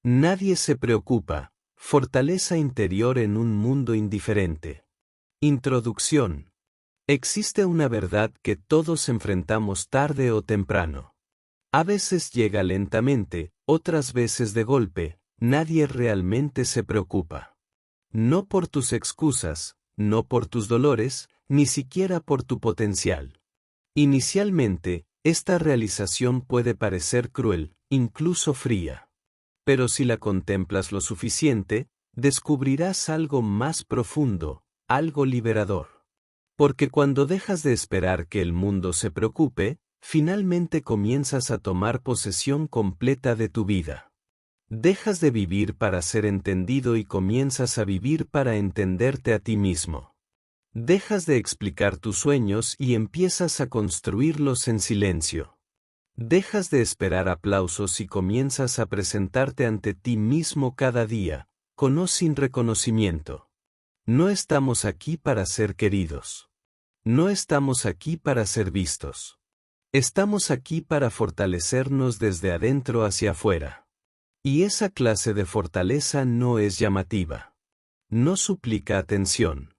Nadie se preocupa. Fortaleza interior en un mundo indiferente. Introducción. Existe una verdad que todos enfrentamos tarde o temprano. A veces llega lentamente, otras veces de golpe. Nadie realmente se preocupa. No por tus excusas, no por tus dolores, ni siquiera por tu potencial. Inicialmente, esta realización puede parecer cruel, incluso fría. Pero si la contemplas lo suficiente, descubrirás algo más profundo, algo liberador. Porque cuando dejas de esperar que el mundo se preocupe, finalmente comienzas a tomar posesión completa de tu vida. Dejas de vivir para ser entendido y comienzas a vivir para entenderte a ti mismo. Dejas de explicar tus sueños y empiezas a construirlos en silencio. Dejas de esperar aplausos y comienzas a presentarte ante ti mismo cada día, con o sin reconocimiento. No estamos aquí para ser queridos. No estamos aquí para ser vistos. Estamos aquí para fortalecernos desde adentro hacia afuera. Y esa clase de fortaleza no es llamativa. No suplica atención.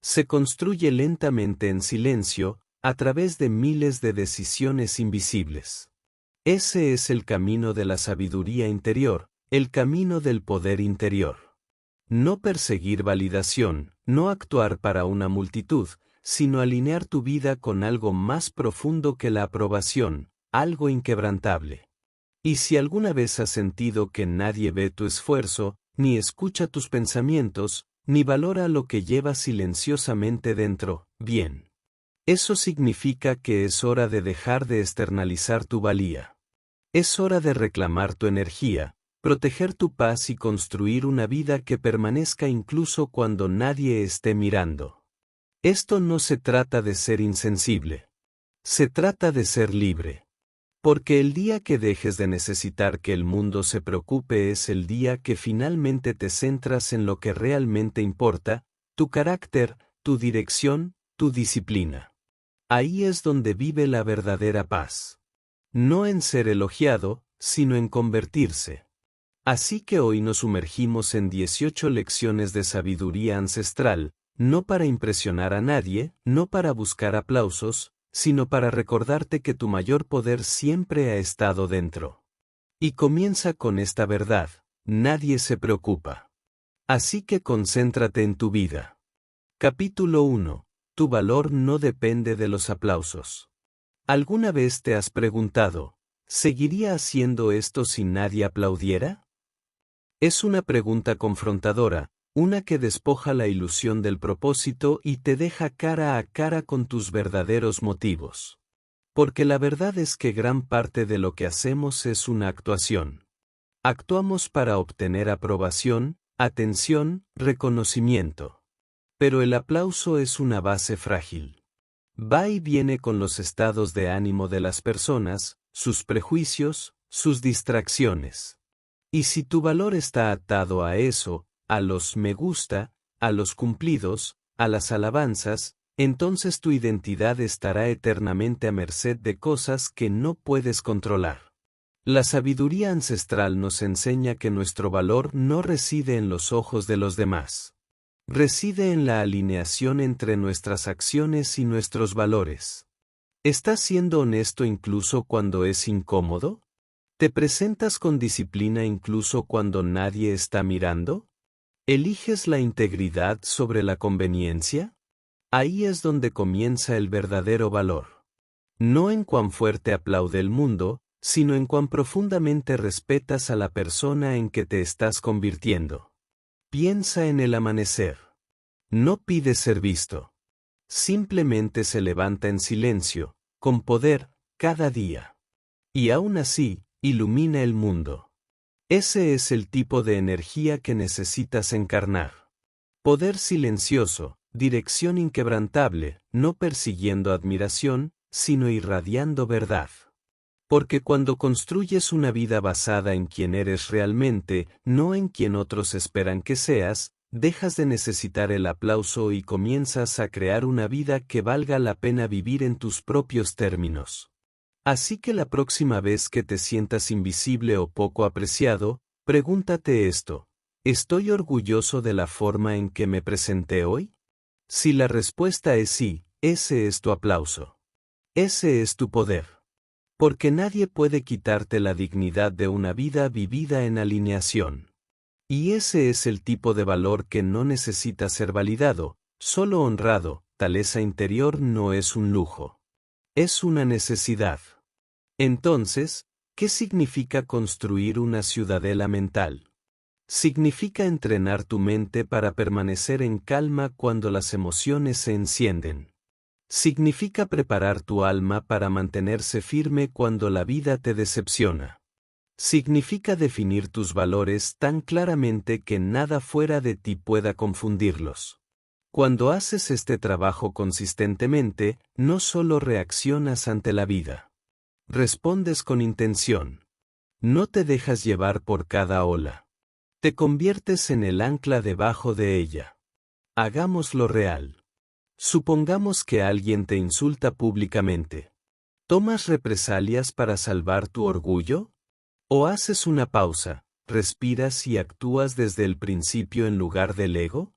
Se construye lentamente en silencio, a través de miles de decisiones invisibles. Ese es el camino de la sabiduría interior, el camino del poder interior. No perseguir validación, no actuar para una multitud, sino alinear tu vida con algo más profundo que la aprobación, algo inquebrantable. Y si alguna vez has sentido que nadie ve tu esfuerzo, ni escucha tus pensamientos, ni valora lo que llevas silenciosamente dentro, bien. Eso significa que es hora de dejar de externalizar tu valía. Es hora de reclamar tu energía, proteger tu paz y construir una vida que permanezca incluso cuando nadie esté mirando. Esto no se trata de ser insensible. Se trata de ser libre. Porque el día que dejes de necesitar que el mundo se preocupe es el día que finalmente te centras en lo que realmente importa, tu carácter, tu dirección, tu disciplina. Ahí es donde vive la verdadera paz. No en ser elogiado, sino en convertirse. Así que hoy nos sumergimos en 18 lecciones de sabiduría ancestral, no para impresionar a nadie, no para buscar aplausos, sino para recordarte que tu mayor poder siempre ha estado dentro. Y comienza con esta verdad: nadie se preocupa. Así que concéntrate en tu vida. Capítulo 1. Tu valor no depende de los aplausos. ¿Alguna vez te has preguntado, ¿seguiría haciendo esto si nadie aplaudiera? Es una pregunta confrontadora, una que despoja la ilusión del propósito y te deja cara a cara con tus verdaderos motivos. Porque la verdad es que gran parte de lo que hacemos es una actuación. Actuamos para obtener aprobación, atención, reconocimiento. Pero el aplauso es una base frágil. Va y viene con los estados de ánimo de las personas, sus prejuicios, sus distracciones. Y si tu valor está atado a eso, a los me gusta, a los cumplidos, a las alabanzas, entonces tu identidad estará eternamente a merced de cosas que no puedes controlar. La sabiduría ancestral nos enseña que nuestro valor no reside en los ojos de los demás. Reside en la alineación entre nuestras acciones y nuestros valores. ¿Estás siendo honesto incluso cuando es incómodo? ¿Te presentas con disciplina incluso cuando nadie está mirando? ¿Eliges la integridad sobre la conveniencia? Ahí es donde comienza el verdadero valor. No en cuán fuerte aplaude el mundo, sino en cuán profundamente respetas a la persona en que te estás convirtiendo. Piensa en el amanecer. No pide ser visto. Simplemente se levanta en silencio, con poder, cada día. Y aún así, ilumina el mundo. Ese es el tipo de energía que necesitas encarnar. Poder silencioso, dirección inquebrantable, no persiguiendo admiración, sino irradiando verdad. Porque cuando construyes una vida basada en quien eres realmente, no en quien otros esperan que seas, dejas de necesitar el aplauso y comienzas a crear una vida que valga la pena vivir en tus propios términos. Así que la próxima vez que te sientas invisible o poco apreciado, Pregúntate esto: ¿estoy orgulloso de la forma en que me presenté hoy? Si la respuesta es sí, ese es tu aplauso. Ese es tu poder. Porque nadie puede quitarte la dignidad de una vida vivida en alineación. Y ese es el tipo de valor que no necesita ser validado, solo honrado. Taleza interior no es un lujo. Es una necesidad. Entonces, ¿qué significa construir una ciudadela mental? Significa entrenar tu mente para permanecer en calma cuando las emociones se encienden. Significa preparar tu alma para mantenerse firme cuando la vida te decepciona. Significa definir tus valores tan claramente que nada fuera de ti pueda confundirlos. Cuando haces este trabajo consistentemente, no solo reaccionas ante la vida. Respondes con intención. No te dejas llevar por cada ola. Te conviertes en el ancla debajo de ella. Hagámoslo real. Supongamos que alguien te insulta públicamente. ¿Tomas represalias para salvar tu orgullo? ¿O haces una pausa, respiras y actúas desde el principio en lugar del ego?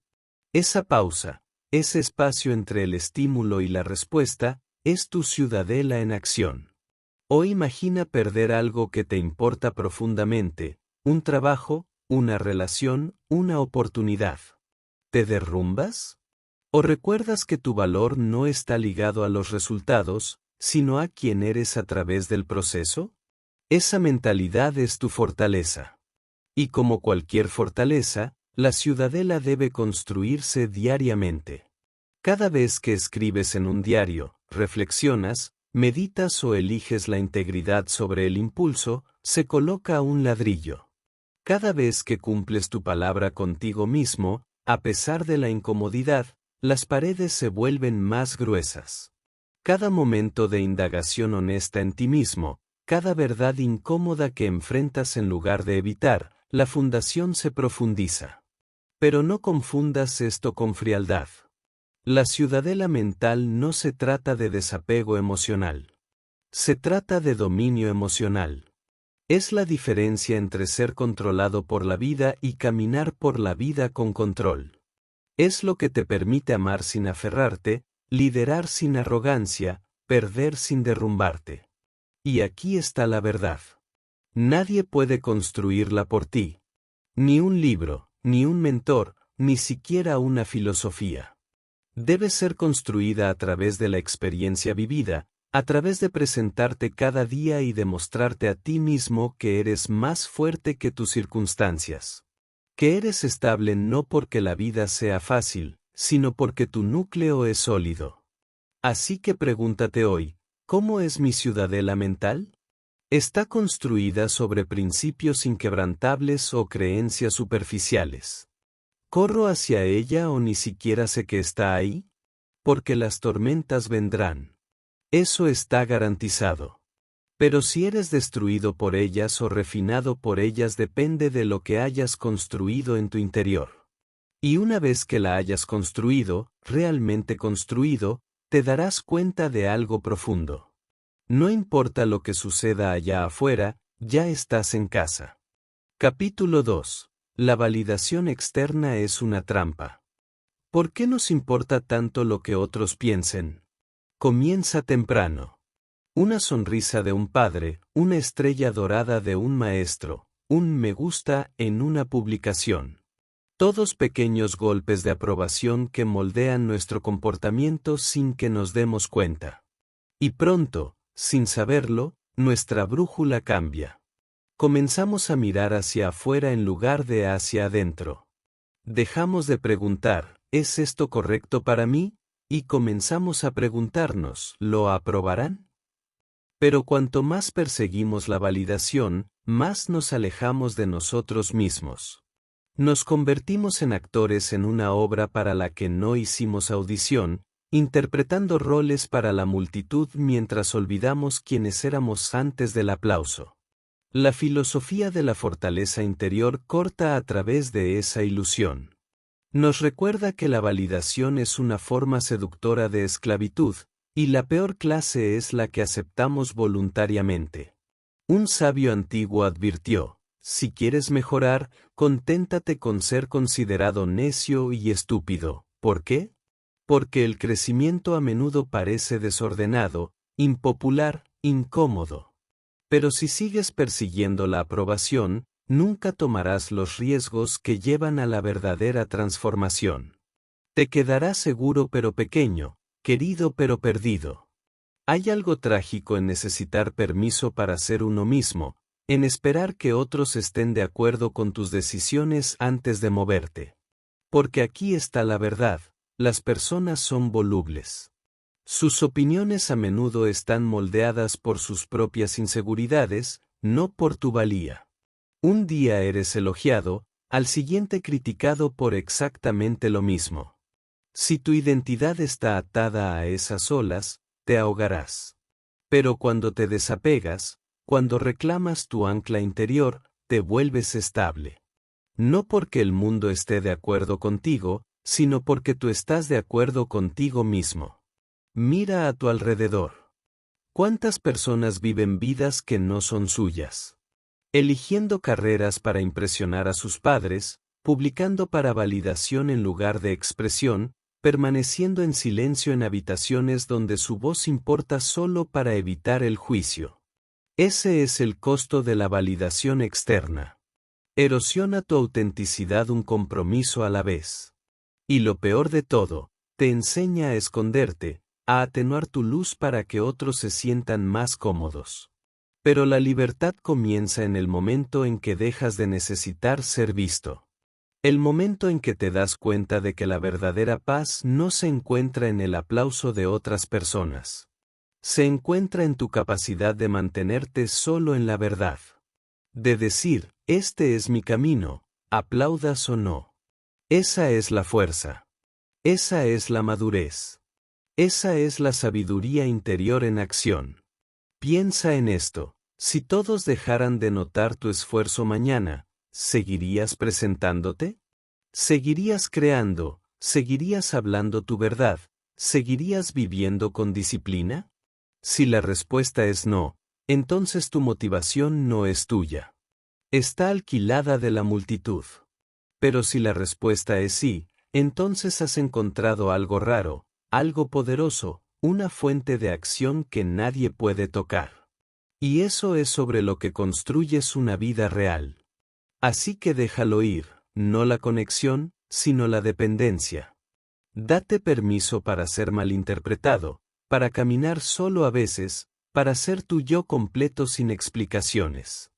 Esa pausa, ese espacio entre el estímulo y la respuesta, es tu ciudadela en acción. O imagina perder algo que te importa profundamente, un trabajo, una relación, una oportunidad. ¿Te derrumbas? ¿O recuerdas que tu valor no está ligado a los resultados, sino a quién eres a través del proceso? Esa mentalidad es tu fortaleza. Y como cualquier fortaleza, la ciudadela debe construirse diariamente. Cada vez que escribes en un diario, reflexionas, meditas o eliges la integridad sobre el impulso, se coloca un ladrillo. Cada vez que cumples tu palabra contigo mismo, a pesar de la incomodidad, las paredes se vuelven más gruesas. Cada momento de indagación honesta en ti mismo, cada verdad incómoda que enfrentas en lugar de evitar, la fundación se profundiza. Pero no confundas esto con frialdad. La ciudadela mental no se trata de desapego emocional. Se trata de dominio emocional. Es la diferencia entre ser controlado por la vida y caminar por la vida con control. Es lo que te permite amar sin aferrarte, liderar sin arrogancia, perder sin derrumbarte. Y aquí está la verdad. Nadie puede construirla por ti. Ni un libro, ni un mentor, ni siquiera una filosofía. Debe ser construida a través de la experiencia vivida, a través de presentarte cada día y demostrarte a ti mismo que eres más fuerte que tus circunstancias. Que eres estable no porque la vida sea fácil, sino porque tu núcleo es sólido. Así que pregúntate hoy, ¿cómo es mi ciudadela mental? ¿Está construida sobre principios inquebrantables o creencias superficiales? ¿Corro hacia ella o ni siquiera sé que está ahí? Porque las tormentas vendrán. Eso está garantizado. Pero si eres destruido por ellas o refinado por ellas depende de lo que hayas construido en tu interior. Y una vez que la hayas construido, realmente construido, te darás cuenta de algo profundo. No importa lo que suceda allá afuera, ya estás en casa. Capítulo 2. La validación externa es una trampa. ¿Por qué nos importa tanto lo que otros piensen? Comienza temprano. Una sonrisa de un padre, una estrella dorada de un maestro, un me gusta en una publicación. Todos pequeños golpes de aprobación que moldean nuestro comportamiento sin que nos demos cuenta. Y pronto, sin saberlo, nuestra brújula cambia. Comenzamos a mirar hacia afuera en lugar de hacia adentro. Dejamos de preguntar, ¿es esto correcto para mí? Y comenzamos a preguntarnos, ¿lo aprobarán? Pero cuanto más perseguimos la validación, más nos alejamos de nosotros mismos. Nos convertimos en actores en una obra para la que no hicimos audición, interpretando roles para la multitud mientras olvidamos quiénes éramos antes del aplauso. La filosofía de la fortaleza interior corta a través de esa ilusión. Nos recuerda que la validación es una forma seductora de esclavitud, y la peor clase es la que aceptamos voluntariamente. Un sabio antiguo advirtió, Si quieres mejorar, conténtate con ser considerado necio y estúpido. ¿Por qué? Porque el crecimiento a menudo parece desordenado, impopular, incómodo. Pero si sigues persiguiendo la aprobación, nunca tomarás los riesgos que llevan a la verdadera transformación. Te quedarás seguro pero pequeño, querido pero perdido. Hay algo trágico en necesitar permiso para ser uno mismo, en esperar que otros estén de acuerdo con tus decisiones antes de moverte. Porque aquí está la verdad, las personas son volubles. Sus opiniones a menudo están moldeadas por sus propias inseguridades, no por tu valía. Un día eres elogiado, al siguiente criticado por exactamente lo mismo. Si tu identidad está atada a esas olas, te ahogarás. Pero cuando te desapegas, cuando reclamas tu ancla interior, te vuelves estable. No porque el mundo esté de acuerdo contigo, sino porque tú estás de acuerdo contigo mismo. Mira a tu alrededor. ¿Cuántas personas viven vidas que no son suyas? Eligiendo carreras para impresionar a sus padres, publicando para validación en lugar de expresión, permaneciendo en silencio en habitaciones donde su voz importa solo para evitar el juicio. Ese es el costo de la validación externa. Erosiona tu autenticidad un compromiso a la vez. Y lo peor de todo, te enseña a esconderte, a atenuar tu luz para que otros se sientan más cómodos. Pero la libertad comienza en el momento en que dejas de necesitar ser visto. El momento en que te das cuenta de que la verdadera paz no se encuentra en el aplauso de otras personas. Se encuentra en tu capacidad de mantenerte solo en la verdad. De decir, este es mi camino, aplaudas o no. Esa es la fuerza. Esa es la madurez. Esa es la sabiduría interior en acción. Piensa en esto, si todos dejaran de notar tu esfuerzo mañana, ¿seguirías presentándote? ¿Seguirías creando? ¿Seguirías hablando tu verdad? ¿Seguirías viviendo con disciplina? Si la respuesta es no, entonces tu motivación no es tuya. Está alquilada de la multitud. Pero si la respuesta es sí, entonces has encontrado algo raro, algo poderoso, una fuente de acción que nadie puede tocar. Y eso es sobre lo que construyes una vida real. Así que déjalo ir, no la conexión, sino la dependencia. Date permiso para ser malinterpretado, para caminar solo a veces, para ser tu yo completo sin explicaciones.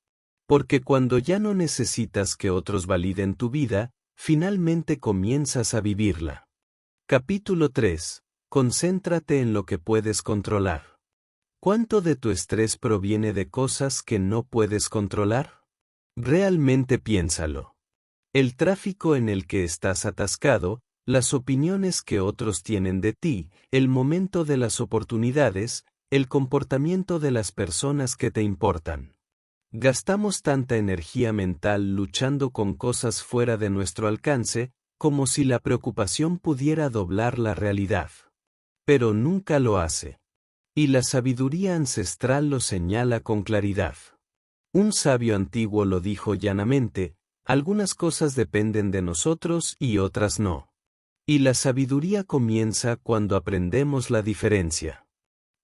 Porque cuando ya no necesitas que otros validen tu vida, finalmente comienzas a vivirla. Capítulo 3. Concéntrate en lo que puedes controlar. ¿Cuánto de tu estrés proviene de cosas que no puedes controlar? Realmente piénsalo. El tráfico en el que estás atascado, las opiniones que otros tienen de ti, el momento de las oportunidades, el comportamiento de las personas que te importan. Gastamos tanta energía mental luchando con cosas fuera de nuestro alcance, como si la preocupación pudiera doblar la realidad. Pero nunca lo hace. Y la sabiduría ancestral lo señala con claridad. Un sabio antiguo lo dijo llanamente, algunas cosas dependen de nosotros y otras no. Y la sabiduría comienza cuando aprendemos la diferencia.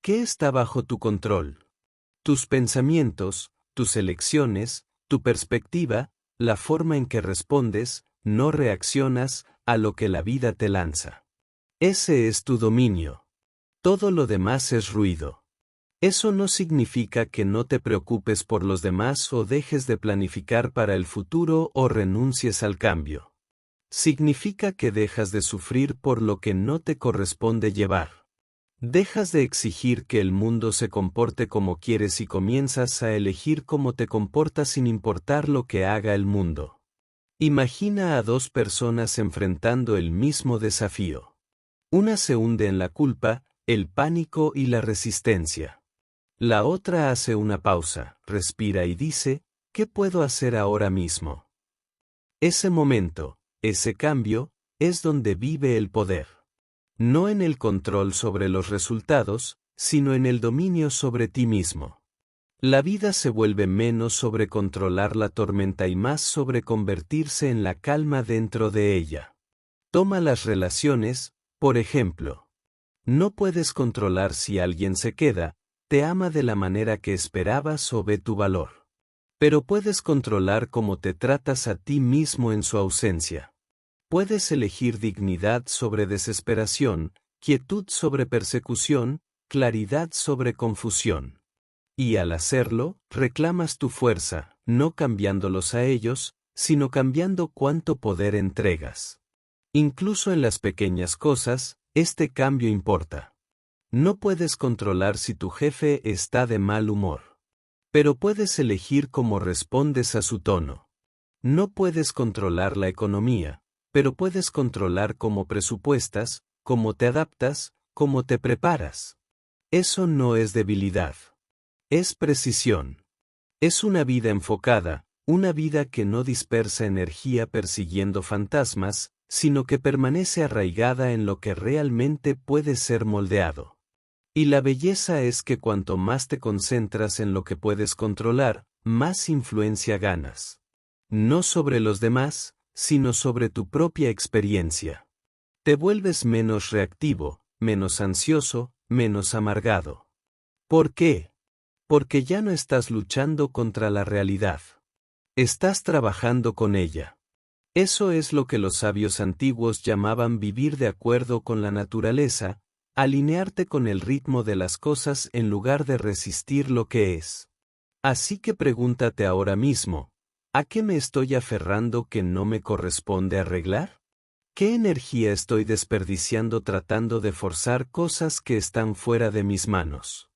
¿Qué está bajo tu control? Tus pensamientos, tus elecciones, tu perspectiva, la forma en que respondes, no reaccionas, a lo que la vida te lanza. Ese es tu dominio. Todo lo demás es ruido. Eso no significa que no te preocupes por los demás o dejes de planificar para el futuro o renuncies al cambio. Significa que dejas de sufrir por lo que no te corresponde llevar. Dejas de exigir que el mundo se comporte como quieres y comienzas a elegir cómo te comportas sin importar lo que haga el mundo. Imagina a dos personas enfrentando el mismo desafío. Una se hunde en la culpa, el pánico y la resistencia. La otra hace una pausa, respira y dice, ¿qué puedo hacer ahora mismo? Ese momento, ese cambio, es donde vive el poder. No en el control sobre los resultados, sino en el dominio sobre ti mismo. La vida se vuelve menos sobre controlar la tormenta y más sobre convertirse en la calma dentro de ella. Toma las relaciones, por ejemplo. No puedes controlar si alguien se queda, te ama de la manera que esperabas o ve tu valor. Pero puedes controlar cómo te tratas a ti mismo en su ausencia. Puedes elegir dignidad sobre desesperación, quietud sobre persecución, claridad sobre confusión. Y al hacerlo, reclamas tu fuerza, no cambiándolos a ellos, sino cambiando cuánto poder entregas. Incluso en las pequeñas cosas, este cambio importa. No puedes controlar si tu jefe está de mal humor. Pero puedes elegir cómo respondes a su tono. No puedes controlar la economía, pero puedes controlar cómo presupuestas, cómo te adaptas, cómo te preparas. Eso no es debilidad. Es precisión. Es una vida enfocada, una vida que no dispersa energía persiguiendo fantasmas, sino que permanece arraigada en lo que realmente puede ser moldeado. Y la belleza es que cuanto más te concentras en lo que puedes controlar, más influencia ganas. No sobre los demás, sino sobre tu propia experiencia. Te vuelves menos reactivo, menos ansioso, menos amargado. ¿Por qué? Porque ya no estás luchando contra la realidad. Estás trabajando con ella. Eso es lo que los sabios antiguos llamaban vivir de acuerdo con la naturaleza, alinearte con el ritmo de las cosas en lugar de resistir lo que es. Así que pregúntate ahora mismo, ¿a qué me estoy aferrando que no me corresponde arreglar? ¿Qué energía estoy desperdiciando tratando de forzar cosas que están fuera de mis manos?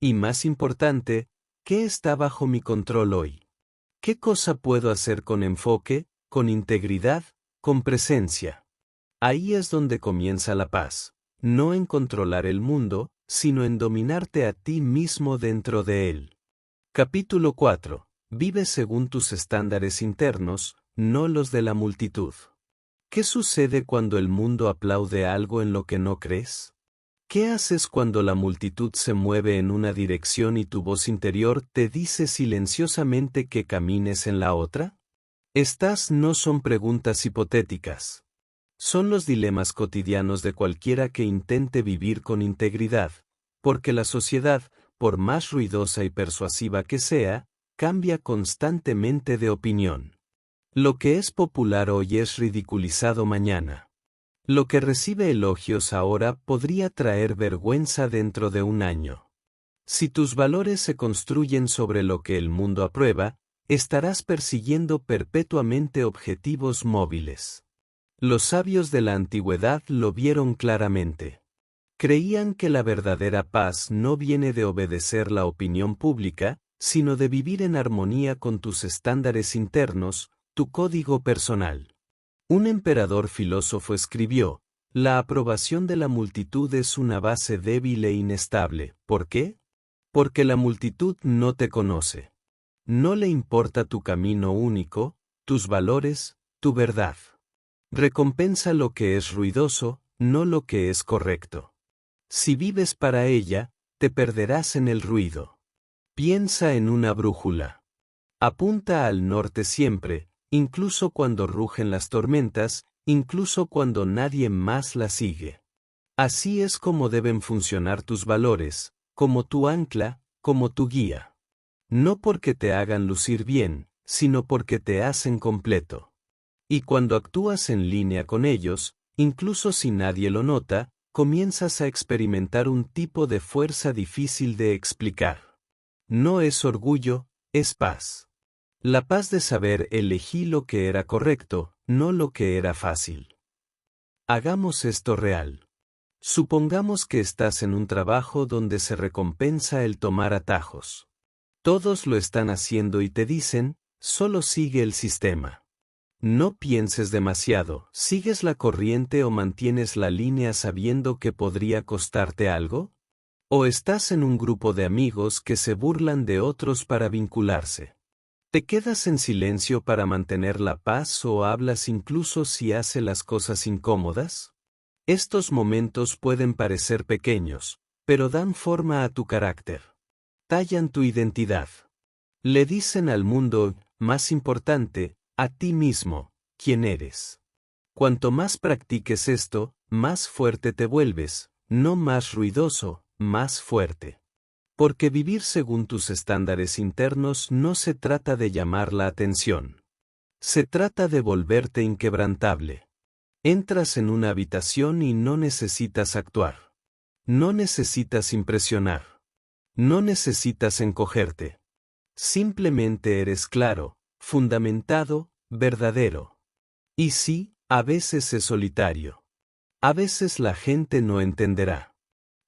Y más importante, ¿qué está bajo mi control hoy? ¿Qué cosa puedo hacer con enfoque, con integridad, con presencia? Ahí es donde comienza la paz. No en controlar el mundo, sino en dominarte a ti mismo dentro de él. Capítulo 4. Vive según tus estándares internos, no los de la multitud. ¿Qué sucede cuando el mundo aplaude algo en lo que no crees? ¿Qué haces cuando la multitud se mueve en una dirección y tu voz interior te dice silenciosamente que camines en la otra? Estas no son preguntas hipotéticas. Son los dilemas cotidianos de cualquiera que intente vivir con integridad, porque la sociedad, por más ruidosa y persuasiva que sea, cambia constantemente de opinión. Lo que es popular hoy es ridiculizado mañana. Lo que recibe elogios ahora podría traer vergüenza dentro de un año. Si tus valores se construyen sobre lo que el mundo aprueba, estarás persiguiendo perpetuamente objetivos móviles. Los sabios de la antigüedad lo vieron claramente. Creían que la verdadera paz no viene de obedecer la opinión pública, sino de vivir en armonía con tus estándares internos, tu código personal. Un emperador filósofo escribió, la aprobación de la multitud es una base débil e inestable. ¿Por qué? Porque la multitud no te conoce. No le importa tu camino único, tus valores, tu verdad. Recompensa lo que es ruidoso, no lo que es correcto. Si vives para ella, te perderás en el ruido. Piensa en una brújula. Apunta al norte siempre, incluso cuando rugen las tormentas, incluso cuando nadie más la sigue. Así es como deben funcionar tus valores, como tu ancla, como tu guía. No porque te hagan lucir bien, sino porque te hacen completo. Y cuando actúas en línea con ellos, incluso si nadie lo nota, comienzas a experimentar un tipo de fuerza difícil de explicar. No es orgullo, es paz. La paz de saber elegí lo que era correcto, no lo que era fácil. Hagamos esto real. Supongamos que estás en un trabajo donde se recompensa el tomar atajos. Todos lo están haciendo y te dicen, solo sigue el sistema. No pienses demasiado, ¿sigues la corriente o mantienes la línea sabiendo que podría costarte algo? ¿O estás en un grupo de amigos que se burlan de otros para vincularse? ¿Te quedas en silencio para mantener la paz o hablas incluso si hace las cosas incómodas? Estos momentos pueden parecer pequeños, pero dan forma a tu carácter. Tallan tu identidad. Le dicen al mundo, más importante, a ti mismo, quién eres. Cuanto más practiques esto, más fuerte te vuelves, no más ruidoso, más fuerte. Porque vivir según tus estándares internos no se trata de llamar la atención. Se trata de volverte inquebrantable. Entras en una habitación y no necesitas actuar. No necesitas impresionar. No necesitas encogerte. Simplemente eres claro, fundamentado, verdadero. Y sí, a veces es solitario. A veces la gente no entenderá.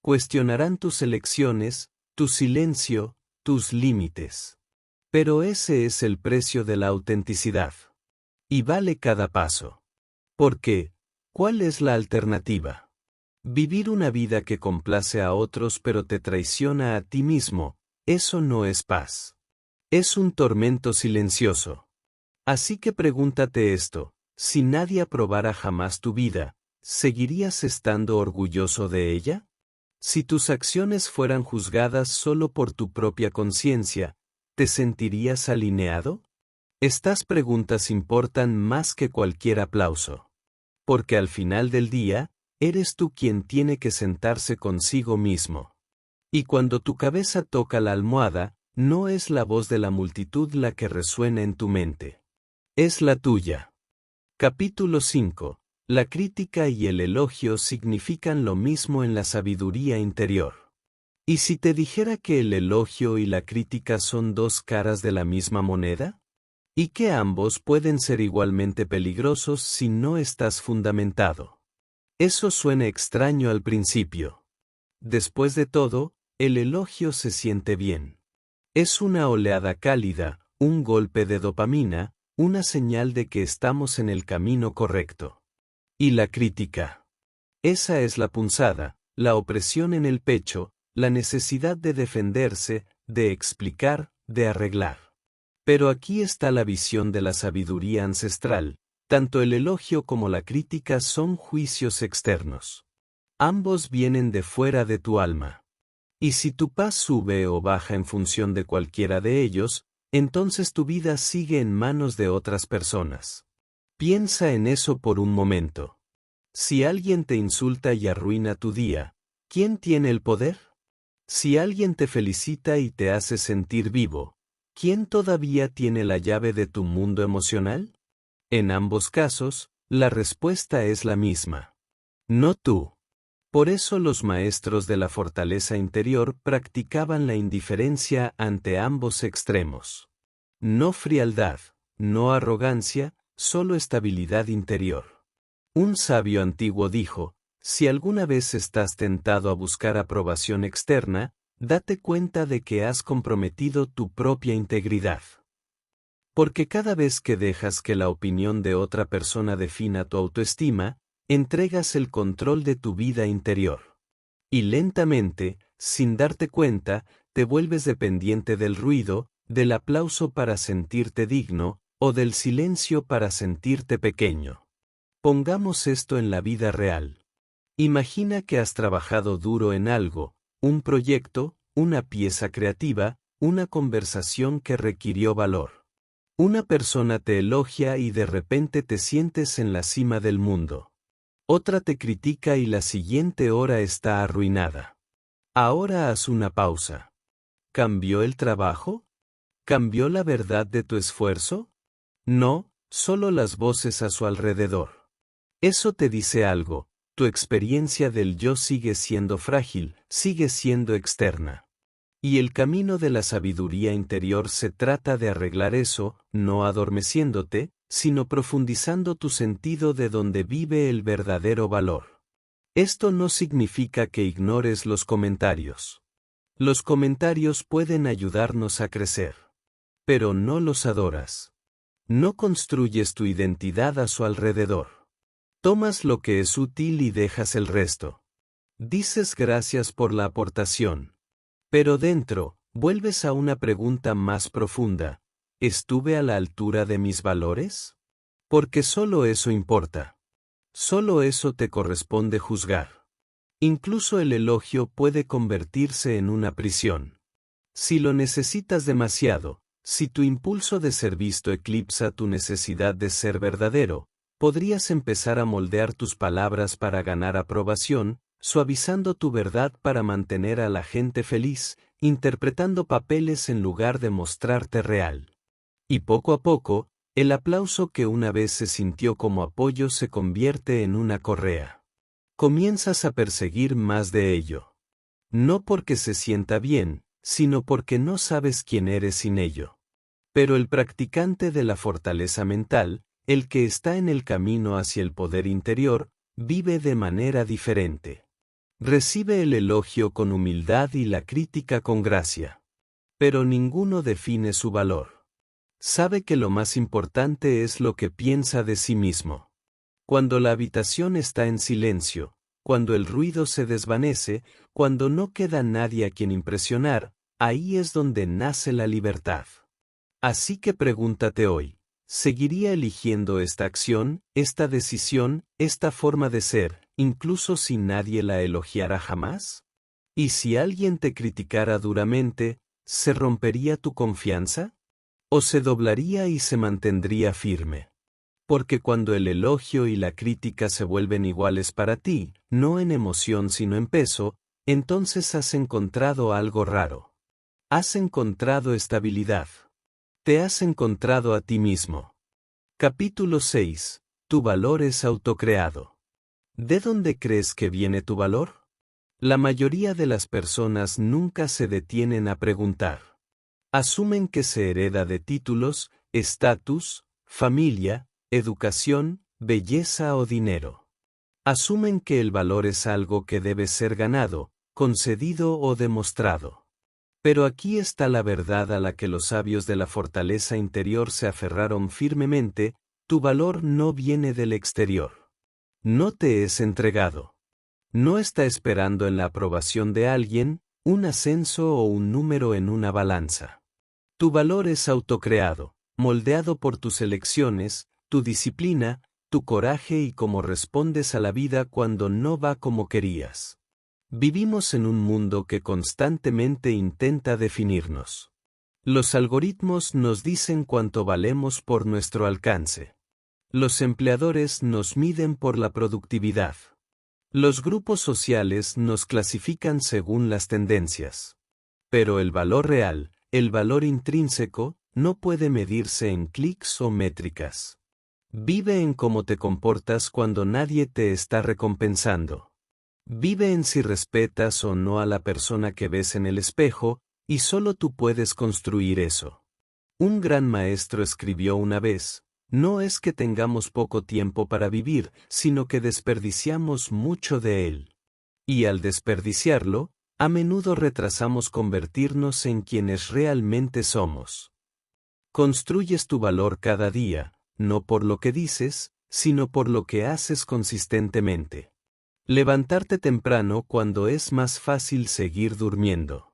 Cuestionarán tus elecciones, tu silencio, tus límites. Pero ese es el precio de la autenticidad. Y vale cada paso. Porque, ¿cuál es la alternativa? Vivir una vida que complace a otros pero te traiciona a ti mismo, eso no es paz. Es un tormento silencioso. Así que pregúntate esto, si nadie aprobara jamás tu vida, ¿seguirías estando orgulloso de ella? Si tus acciones fueran juzgadas solo por tu propia conciencia, ¿te sentirías alineado? Estas preguntas importan más que cualquier aplauso. Porque al final del día, eres tú quien tiene que sentarse consigo mismo. Y cuando tu cabeza toca la almohada, no es la voz de la multitud la que resuena en tu mente. Es la tuya. Capítulo 5. La crítica y el elogio significan lo mismo en la sabiduría interior. ¿Y si te dijera que el elogio y la crítica son dos caras de la misma moneda? Y que ambos pueden ser igualmente peligrosos si no estás fundamentado. Eso suena extraño al principio. Después de todo, el elogio se siente bien. Es una oleada cálida, un golpe de dopamina, una señal de que estamos en el camino correcto. Y la crítica. Esa es la punzada, la opresión en el pecho, la necesidad de defenderse, de explicar, de arreglar. Pero aquí está la visión de la sabiduría ancestral. Tanto el elogio como la crítica son juicios externos. Ambos vienen de fuera de tu alma. Y si tu paz sube o baja en función de cualquiera de ellos, entonces tu vida sigue en manos de otras personas. Piensa en eso por un momento. Si alguien te insulta y arruina tu día, ¿quién tiene el poder? Si alguien te felicita y te hace sentir vivo, ¿quién todavía tiene la llave de tu mundo emocional? En ambos casos, la respuesta es la misma. No tú. Por eso los maestros de la fortaleza interior practicaban la indiferencia ante ambos extremos. No frialdad, no arrogancia, solo estabilidad interior. Un sabio antiguo dijo, si alguna vez estás tentado a buscar aprobación externa, date cuenta de que has comprometido tu propia integridad. Porque cada vez que dejas que la opinión de otra persona defina tu autoestima, entregas el control de tu vida interior. Y lentamente, sin darte cuenta, te vuelves dependiente del ruido, del aplauso para sentirte digno, o del silencio para sentirte pequeño. Pongamos esto en la vida real. Imagina que has trabajado duro en algo, un proyecto, una pieza creativa, una conversación que requirió valor. Una persona te elogia y de repente te sientes en la cima del mundo. Otra te critica y la siguiente hora está arruinada. Ahora haz una pausa. ¿Cambió el trabajo? ¿Cambió la verdad de tu esfuerzo? No, solo las voces a su alrededor. Eso te dice algo, tu experiencia del yo sigue siendo frágil, sigue siendo externa. Y el camino de la sabiduría interior se trata de arreglar eso, no adormeciéndote, sino profundizando tu sentido de donde vive el verdadero valor. Esto no significa que ignores los comentarios. Los comentarios pueden ayudarnos a crecer. Pero no los adoras. No construyes tu identidad a su alrededor. Tomas lo que es útil y dejas el resto. Dices gracias por la aportación. Pero dentro, vuelves a una pregunta más profunda. ¿Estuve a la altura de mis valores? Porque solo eso importa. Solo eso te corresponde juzgar. Incluso el elogio puede convertirse en una prisión. Si lo necesitas demasiado, si tu impulso de ser visto eclipsa tu necesidad de ser verdadero, podrías empezar a moldear tus palabras para ganar aprobación, suavizando tu verdad para mantener a la gente feliz, interpretando papeles en lugar de mostrarte real. Y poco a poco, el aplauso que una vez se sintió como apoyo se convierte en una correa. Comienzas a perseguir más de ello. No porque se sienta bien, sino porque no sabes quién eres sin ello. Pero el practicante de la fortaleza mental, el que está en el camino hacia el poder interior, vive de manera diferente. Recibe el elogio con humildad y la crítica con gracia. Pero ninguno define su valor. Sabe que lo más importante es lo que piensa de sí mismo. Cuando la habitación está en silencio, cuando el ruido se desvanece, cuando no queda nadie a quien impresionar, ahí es donde nace la libertad. Así que pregúntate hoy, ¿seguiría eligiendo esta acción, esta decisión, esta forma de ser, incluso si nadie la elogiara jamás? ¿Y si alguien te criticara duramente, se rompería tu confianza? ¿O se doblaría y se mantendría firme? Porque cuando el elogio y la crítica se vuelven iguales para ti, no en emoción sino en peso, entonces has encontrado algo raro. Has encontrado estabilidad. Te has encontrado a ti mismo. Capítulo 6. Tu valor es autocreado. ¿De dónde crees que viene tu valor? La mayoría de las personas nunca se detienen a preguntar. Asumen que se hereda de títulos, estatus, familia, educación, belleza o dinero. Asumen que el valor es algo que debe ser ganado, concedido o demostrado. Pero aquí está la verdad a la que los sabios de la fortaleza interior se aferraron firmemente: tu valor no viene del exterior. No te es entregado. No está esperando en la aprobación de alguien, un ascenso o un número en una balanza. Tu valor es autocreado, moldeado por tus elecciones, tu disciplina, tu coraje y cómo respondes a la vida cuando no va como querías. Vivimos en un mundo que constantemente intenta definirnos. Los algoritmos nos dicen cuánto valemos por nuestro alcance. Los empleadores nos miden por la productividad. Los grupos sociales nos clasifican según las tendencias. Pero el valor real, el valor intrínseco, no puede medirse en clics o métricas. Vive en cómo te comportas cuando nadie te está recompensando. Vive en si respetas o no a la persona que ves en el espejo, y solo tú puedes construir eso. Un gran maestro escribió una vez: no es que tengamos poco tiempo para vivir, sino que desperdiciamos mucho de él. Y al desperdiciarlo, a menudo retrasamos convertirnos en quienes realmente somos. Construyes tu valor cada día, no por lo que dices, sino por lo que haces consistentemente. Levantarte temprano cuando es más fácil seguir durmiendo.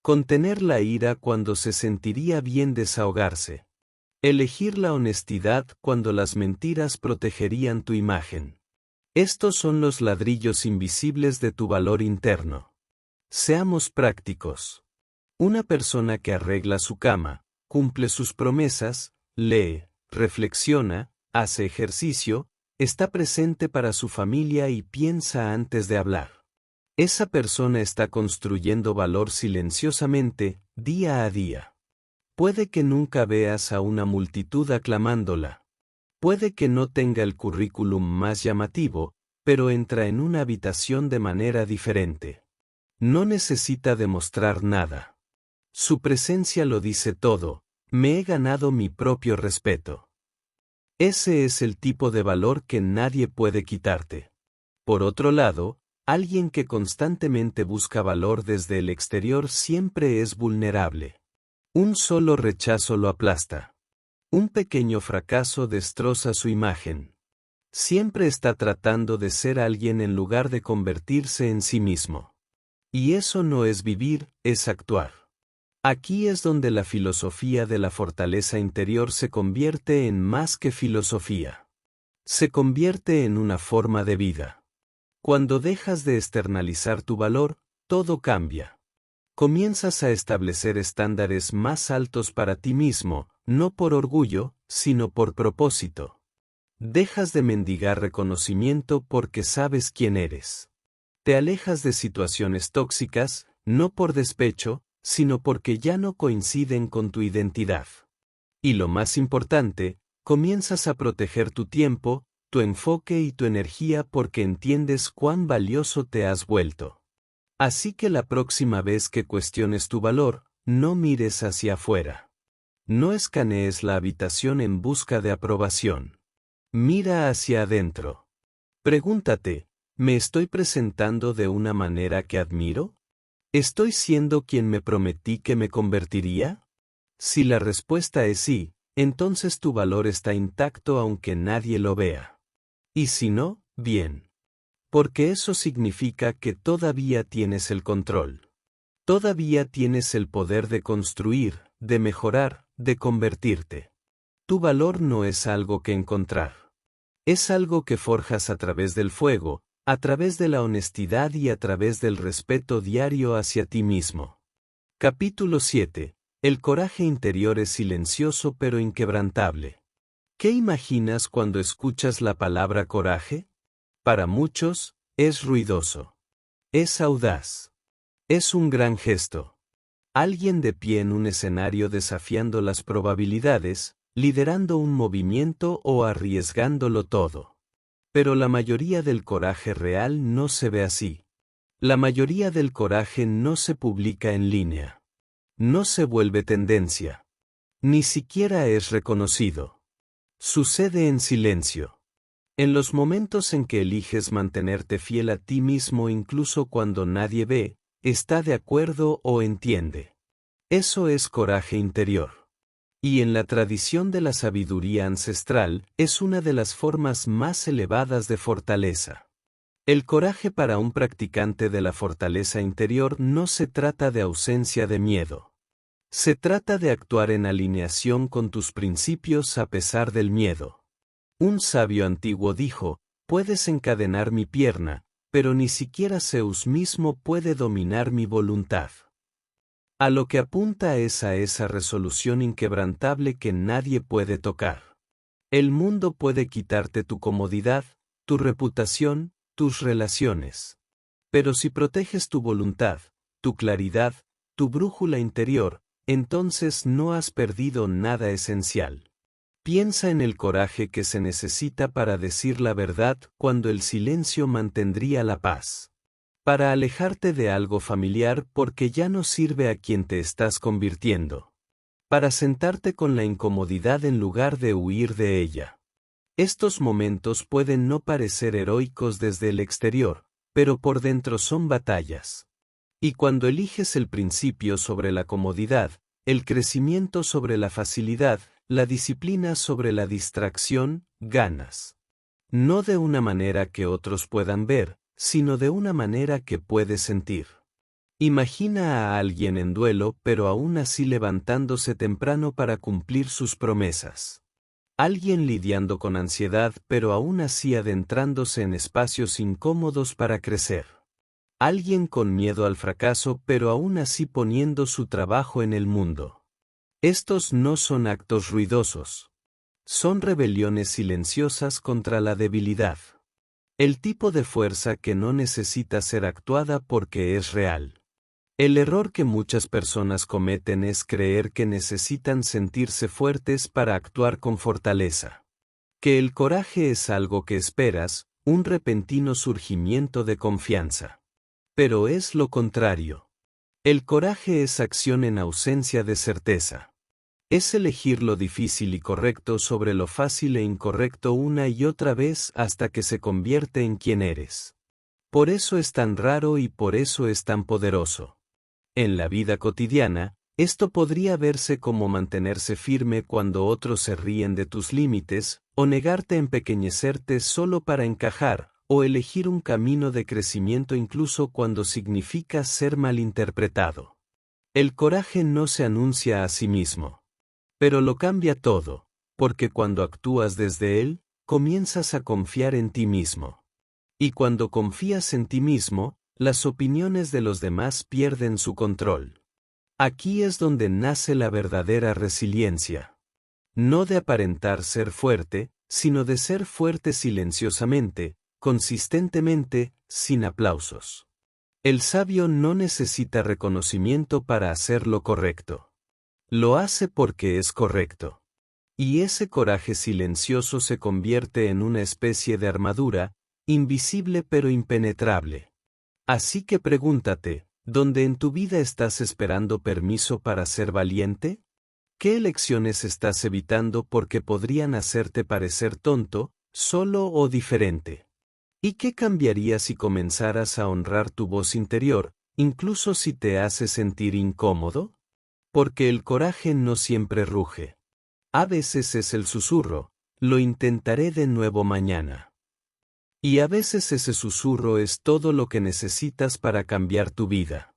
Contener la ira cuando se sentiría bien desahogarse. Elegir la honestidad cuando las mentiras protegerían tu imagen. Estos son los ladrillos invisibles de tu valor interno. Seamos prácticos. Una persona que arregla su cama, cumple sus promesas, lee, reflexiona, hace ejercicio, está presente para su familia y piensa antes de hablar. Esa persona está construyendo valor silenciosamente, día a día. Puede que nunca veas a una multitud aclamándola. Puede que no tenga el currículum más llamativo, pero entra en una habitación de manera diferente. No necesita demostrar nada. Su presencia lo dice todo: me he ganado mi propio respeto. Ese es el tipo de valor que nadie puede quitarte. Por otro lado, alguien que constantemente busca valor desde el exterior siempre es vulnerable. Un solo rechazo lo aplasta. Un pequeño fracaso destroza su imagen. Siempre está tratando de ser alguien en lugar de convertirse en sí mismo. Y eso no es vivir, es actuar. Aquí es donde la filosofía de la fortaleza interior se convierte en más que filosofía. Se convierte en una forma de vida. Cuando dejas de externalizar tu valor, todo cambia. Comienzas a establecer estándares más altos para ti mismo, no por orgullo, sino por propósito. Dejas de mendigar reconocimiento porque sabes quién eres. Te alejas de situaciones tóxicas, no por despecho, sino porque ya no coinciden con tu identidad. Y lo más importante, comienzas a proteger tu tiempo, tu enfoque y tu energía porque entiendes cuán valioso te has vuelto. Así que la próxima vez que cuestiones tu valor, no mires hacia afuera. No escanees la habitación en busca de aprobación. Mira hacia adentro. Pregúntate, ¿me estoy presentando de una manera que admiro? ¿Estoy siendo quien me prometí que me convertiría? Si la respuesta es sí, entonces tu valor está intacto aunque nadie lo vea. Y si no, bien. Porque eso significa que todavía tienes el control. Todavía tienes el poder de construir, de mejorar, de convertirte. Tu valor no es algo que encontrar. Es algo que forjas a través del fuego, a través de la honestidad y a través del respeto diario hacia ti mismo. Capítulo 7. El coraje interior es silencioso pero inquebrantable. ¿Qué imaginas cuando escuchas la palabra coraje? Para muchos, es ruidoso. Es audaz. Es un gran gesto. Alguien de pie en un escenario desafiando las probabilidades, liderando un movimiento o arriesgándolo todo. Pero la mayoría del coraje real no se ve así. La mayoría del coraje no se publica en línea. No se vuelve tendencia. Ni siquiera es reconocido. Sucede en silencio. En los momentos en que eliges mantenerte fiel a ti mismo incluso cuando nadie ve, está de acuerdo o entiende. Eso es coraje interior. Y en la tradición de la sabiduría ancestral, es una de las formas más elevadas de fortaleza. El coraje para un practicante de la fortaleza interior no se trata de ausencia de miedo. Se trata de actuar en alineación con tus principios a pesar del miedo. Un sabio antiguo dijo, puedes encadenar mi pierna, pero ni siquiera Zeus mismo puede dominar mi voluntad. A lo que apunta es a esa resolución inquebrantable que nadie puede tocar. El mundo puede quitarte tu comodidad, tu reputación, tus relaciones. Pero si proteges tu voluntad, tu claridad, tu brújula interior, entonces no has perdido nada esencial. Piensa en el coraje que se necesita para decir la verdad cuando el silencio mantendría la paz. Para alejarte de algo familiar porque ya no sirve a quien te estás convirtiendo. Para sentarte con la incomodidad en lugar de huir de ella. Estos momentos pueden no parecer heroicos desde el exterior, pero por dentro son batallas. Y cuando eliges el principio sobre la comodidad, el crecimiento sobre la facilidad, la disciplina sobre la distracción, ganas. No de una manera que otros puedan ver, sino de una manera que puedes sentir. Imagina a alguien en duelo pero aún así levantándose temprano para cumplir sus promesas. Alguien lidiando con ansiedad pero aún así adentrándose en espacios incómodos para crecer. Alguien con miedo al fracaso pero aún así poniendo su trabajo en el mundo. Estos no son actos ruidosos. Son rebeliones silenciosas contra la debilidad. El tipo de fuerza que no necesita ser actuada porque es real. El error que muchas personas cometen es creer que necesitan sentirse fuertes para actuar con fortaleza. Que el coraje es algo que esperas, un repentino surgimiento de confianza. Pero es lo contrario. El coraje es acción en ausencia de certeza. Es elegir lo difícil y correcto sobre lo fácil e incorrecto una y otra vez hasta que se convierte en quien eres. Por eso es tan raro y por eso es tan poderoso. En la vida cotidiana, esto podría verse como mantenerse firme cuando otros se ríen de tus límites, o negarte a empequeñecerte solo para encajar, o elegir un camino de crecimiento incluso cuando significa ser malinterpretado. El coraje no se anuncia a sí mismo. Pero lo cambia todo, porque cuando actúas desde él, comienzas a confiar en ti mismo. Y cuando confías en ti mismo, las opiniones de los demás pierden su control. Aquí es donde nace la verdadera resiliencia. No de aparentar ser fuerte, sino de ser fuerte silenciosamente, consistentemente, sin aplausos. El sabio no necesita reconocimiento para hacer lo correcto. Lo hace porque es correcto. Y ese coraje silencioso se convierte en una especie de armadura, invisible pero impenetrable. Así que pregúntate, ¿dónde en tu vida estás esperando permiso para ser valiente? ¿Qué elecciones estás evitando porque podrían hacerte parecer tonto, solo o diferente? ¿Y qué cambiaría si comenzaras a honrar tu voz interior, incluso si te hace sentir incómodo? Porque el coraje no siempre ruge. A veces es el susurro, lo intentaré de nuevo mañana. Y a veces ese susurro es todo lo que necesitas para cambiar tu vida.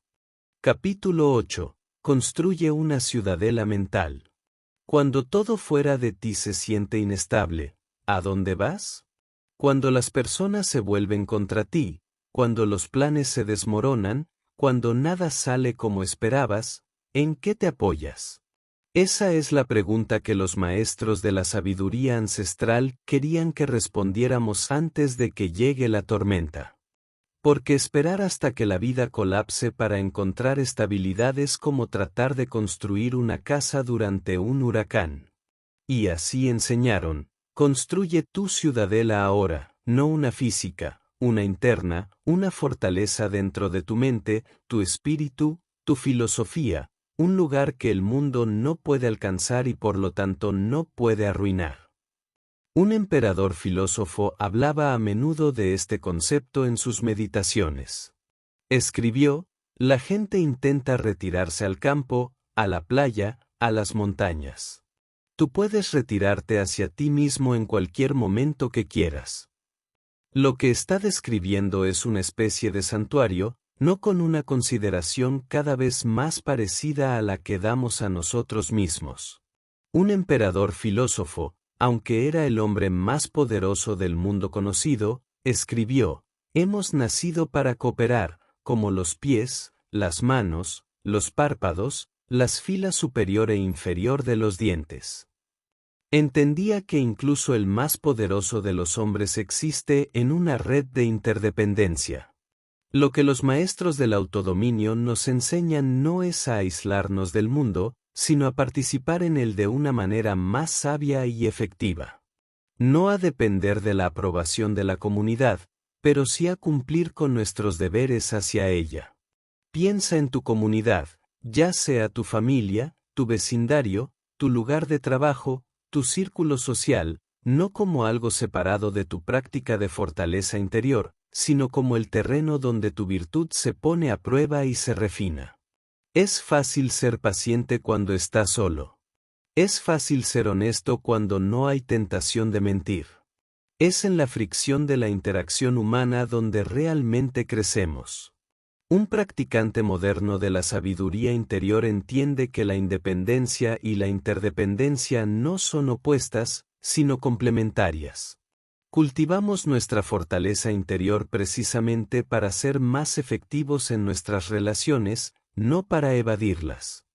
Capítulo 8. Construye una ciudadela mental. Cuando todo fuera de ti se siente inestable, ¿a dónde vas? Cuando las personas se vuelven contra ti, cuando los planes se desmoronan, cuando nada sale como esperabas, ¿en qué te apoyas? Esa es la pregunta que los maestros de la sabiduría ancestral querían que respondiéramos antes de que llegue la tormenta. Porque esperar hasta que la vida colapse para encontrar estabilidad es como tratar de construir una casa durante un huracán. Y así enseñaron, construye tu ciudadela ahora, no una física, una interna, una fortaleza dentro de tu mente, tu espíritu, tu filosofía, un lugar que el mundo no puede alcanzar y por lo tanto no puede arruinar. Un emperador filósofo hablaba a menudo de este concepto en sus meditaciones. Escribió, la gente intenta retirarse al campo, a la playa, a las montañas. Tú puedes retirarte hacia ti mismo en cualquier momento que quieras. Lo que está describiendo es una especie de santuario, no con una consideración cada vez más parecida a la que damos a nosotros mismos. Un emperador filósofo, aunque era el hombre más poderoso del mundo conocido, escribió, hemos nacido para cooperar, como los pies, las manos, los párpados, las filas superior e inferior de los dientes. Entendía que incluso el más poderoso de los hombres existe en una red de interdependencia. Lo que los maestros del autodominio nos enseñan no es a aislarnos del mundo, sino a participar en él de una manera más sabia y efectiva. No a depender de la aprobación de la comunidad, pero sí a cumplir con nuestros deberes hacia ella. Piensa en tu comunidad, ya sea tu familia, tu vecindario, tu lugar de trabajo, tu círculo social, no como algo separado de tu práctica de fortaleza interior, sino como el terreno donde tu virtud se pone a prueba y se refina. Es fácil ser paciente cuando estás solo. Es fácil ser honesto cuando no hay tentación de mentir. Es en la fricción de la interacción humana donde realmente crecemos. Un practicante moderno de la sabiduría interior entiende que la independencia y la interdependencia no son opuestas, sino complementarias. Cultivamos nuestra fortaleza interior precisamente para ser más efectivos en nuestras relaciones, no para evadirlas.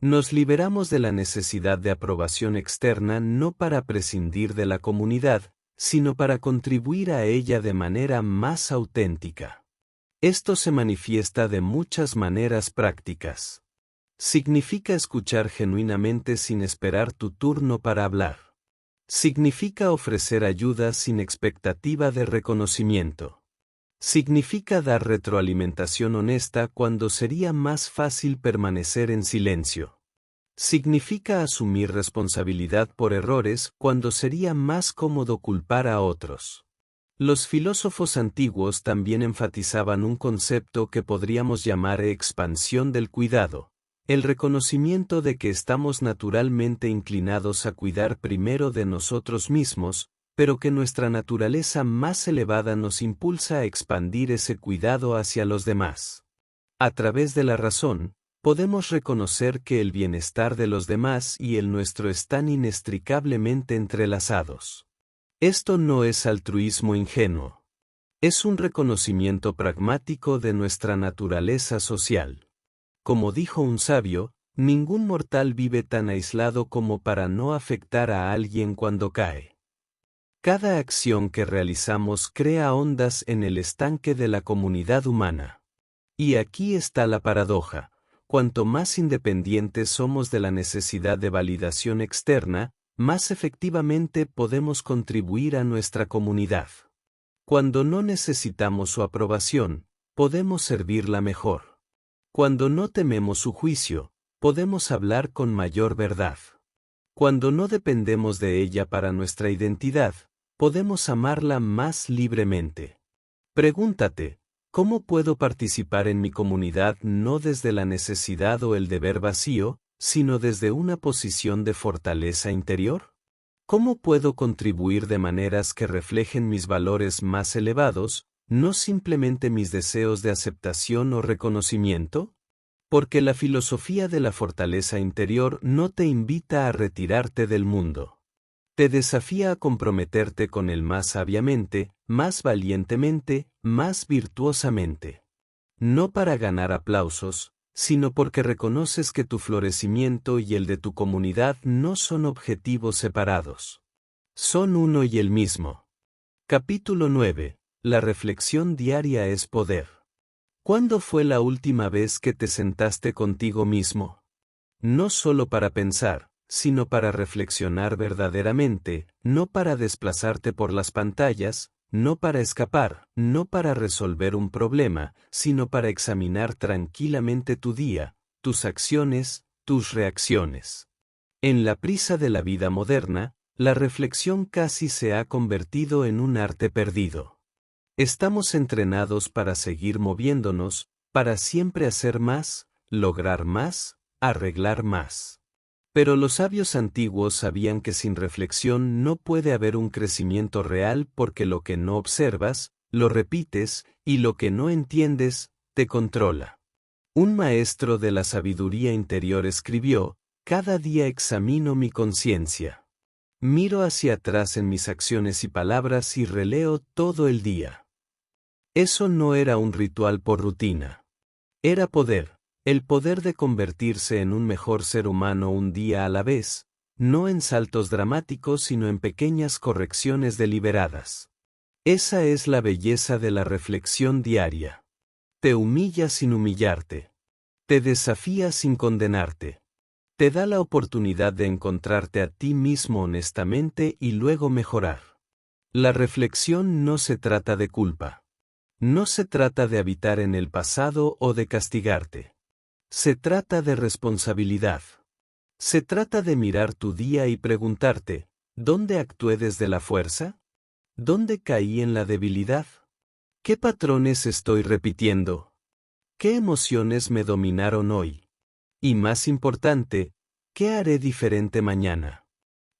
Nos liberamos de la necesidad de aprobación externa no para prescindir de la comunidad, sino para contribuir a ella de manera más auténtica. Esto se manifiesta de muchas maneras prácticas. Significa escuchar genuinamente sin esperar tu turno para hablar. Significa ofrecer ayuda sin expectativa de reconocimiento. Significa dar retroalimentación honesta cuando sería más fácil permanecer en silencio. Significa asumir responsabilidad por errores cuando sería más cómodo culpar a otros. Los filósofos antiguos también enfatizaban un concepto que podríamos llamar expansión del cuidado, el reconocimiento de que estamos naturalmente inclinados a cuidar primero de nosotros mismos, pero que nuestra naturaleza más elevada nos impulsa a expandir ese cuidado hacia los demás. A través de la razón, podemos reconocer que el bienestar de los demás y el nuestro están inextricablemente entrelazados. Esto no es altruismo ingenuo. Es un reconocimiento pragmático de nuestra naturaleza social. Como dijo un sabio, ningún mortal vive tan aislado como para no afectar a alguien cuando cae. Cada acción que realizamos crea ondas en el estanque de la comunidad humana. Y aquí está la paradoja: cuanto más independientes somos de la necesidad de validación externa, más efectivamente podemos contribuir a nuestra comunidad. Cuando no necesitamos su aprobación, podemos servirla mejor. Cuando no tememos su juicio, podemos hablar con mayor verdad. Cuando no dependemos de ella para nuestra identidad, podemos amarla más libremente. Pregúntate: ¿cómo puedo participar en mi comunidad no desde la necesidad o el deber vacío, sino desde una posición de fortaleza interior? ¿Cómo puedo contribuir de maneras que reflejen mis valores más elevados, no simplemente mis deseos de aceptación o reconocimiento? Porque la filosofía de la fortaleza interior no te invita a retirarte del mundo. Te desafía a comprometerte con él más sabiamente, más valientemente, más virtuosamente. No para ganar aplausos, sino porque reconoces que tu florecimiento y el de tu comunidad no son objetivos separados. Son uno y el mismo. Capítulo 9. La reflexión diaria es poder. ¿Cuándo fue la última vez que te sentaste contigo mismo? No solo para pensar, sino para reflexionar verdaderamente, no para desplazarte por las pantallas, no para escapar, no para resolver un problema, sino para examinar tranquilamente tu día, tus acciones, tus reacciones. En la prisa de la vida moderna, la reflexión casi se ha convertido en un arte perdido. Estamos entrenados para seguir moviéndonos, para siempre hacer más, lograr más, arreglar más. Pero los sabios antiguos sabían que sin reflexión no puede haber un crecimiento real, porque lo que no observas, lo repites, y lo que no entiendes, te controla. Un maestro de la sabiduría interior escribió: «Cada día examino mi conciencia. Miro hacia atrás en mis acciones y palabras y releo todo el día». Eso no era un ritual por rutina. Era poder. El poder de convertirse en un mejor ser humano un día a la vez, no en saltos dramáticos sino en pequeñas correcciones deliberadas. Esa es la belleza de la reflexión diaria. Te humilla sin humillarte. Te desafía sin condenarte. Te da la oportunidad de encontrarte a ti mismo honestamente y luego mejorar. La reflexión no se trata de culpa. No se trata de habitar en el pasado o de castigarte. Se trata de responsabilidad. Se trata de mirar tu día y preguntarte: ¿dónde actué desde la fuerza? ¿Dónde caí en la debilidad? ¿Qué patrones estoy repitiendo? ¿Qué emociones me dominaron hoy? Y más importante, ¿qué haré diferente mañana?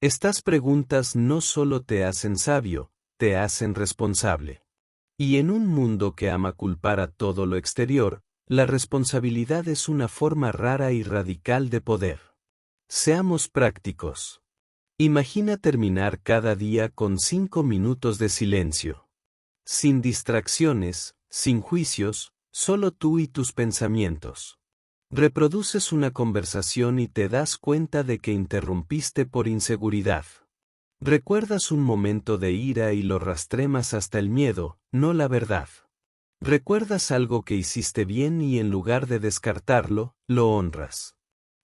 Estas preguntas no solo te hacen sabio, te hacen responsable. Y en un mundo que ama culpar a todo lo exterior, la responsabilidad es una forma rara y radical de poder. Seamos prácticos. Imagina terminar cada día con 5 minutos de silencio. Sin distracciones, sin juicios, solo tú y tus pensamientos. Reproduces una conversación y te das cuenta de que interrumpiste por inseguridad. Recuerdas un momento de ira y lo rastremas hasta el miedo, no la verdad. Recuerdas algo que hiciste bien y en lugar de descartarlo, lo honras.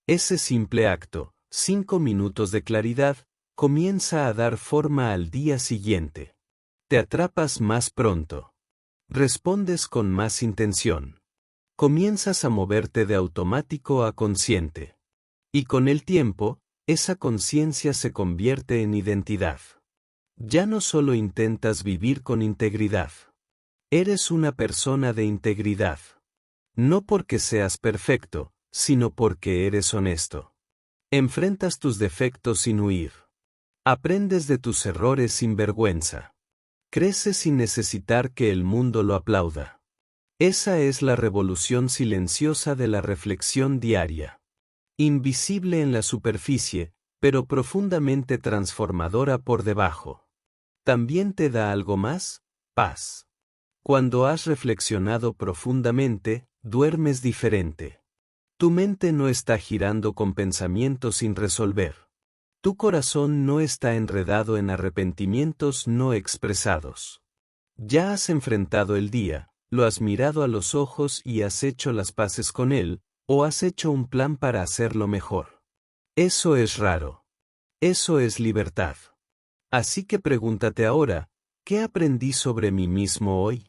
Ese simple acto, 5 minutos de claridad, comienza a dar forma al día siguiente. Te atrapas más pronto. Respondes con más intención. Comienzas a moverte de automático a consciente. Y con el tiempo, esa conciencia se convierte en identidad. Ya no solo intentas vivir con integridad. Eres una persona de integridad. No porque seas perfecto, sino porque eres honesto. Enfrentas tus defectos sin huir. Aprendes de tus errores sin vergüenza. Creces sin necesitar que el mundo lo aplauda. Esa es la revolución silenciosa de la reflexión diaria. Invisible en la superficie, pero profundamente transformadora por debajo. ¿También te da algo más? Paz. Cuando has reflexionado profundamente, duermes diferente. Tu mente no está girando con pensamientos sin resolver. Tu corazón no está enredado en arrepentimientos no expresados. Ya has enfrentado el día, lo has mirado a los ojos y has hecho las paces con él, o has hecho un plan para hacerlo mejor. Eso es raro. Eso es libertad. Así que pregúntate ahora, ¿qué aprendí sobre mí mismo hoy?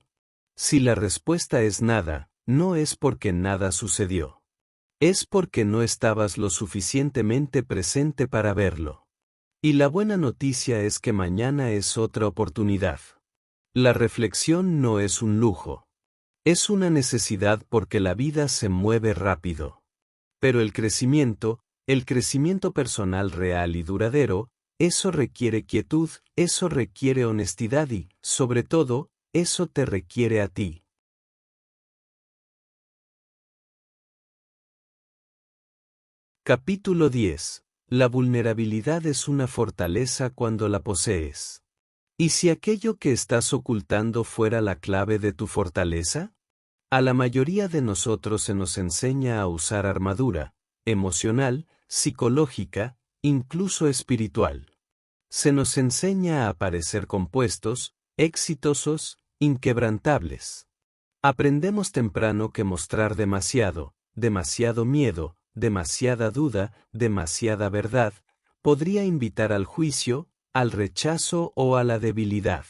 Si la respuesta es nada, no es porque nada sucedió. Es porque no estabas lo suficientemente presente para verlo. Y la buena noticia es que mañana es otra oportunidad. La reflexión no es un lujo. Es una necesidad porque la vida se mueve rápido. Pero el crecimiento personal real y duradero, eso requiere quietud, eso requiere honestidad y, sobre todo, eso te requiere a ti. Capítulo 10. La vulnerabilidad es una fortaleza cuando la posees. ¿Y si aquello que estás ocultando fuera la clave de tu fortaleza? A la mayoría de nosotros se nos enseña a usar armadura, emocional, psicológica, incluso espiritual. Se nos enseña a parecer compuestos, exitosos, inquebrantables. Aprendemos temprano que mostrar demasiado miedo, demasiada duda, demasiada verdad, podría invitar al juicio, al rechazo o a la debilidad.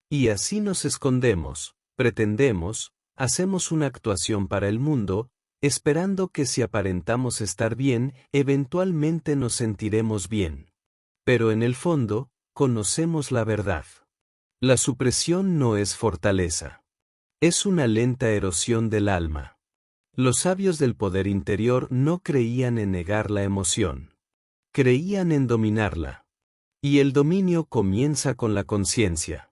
Y así nos escondemos, pretendemos, hacemos una actuación para el mundo, esperando que si aparentamos estar bien, eventualmente nos sentiremos bien. Pero en el fondo, conocemos la verdad. La supresión no es fortaleza. Es una lenta erosión del alma. Los sabios del poder interior no creían en negar la emoción. Creían en dominarla. Y el dominio comienza con la conciencia.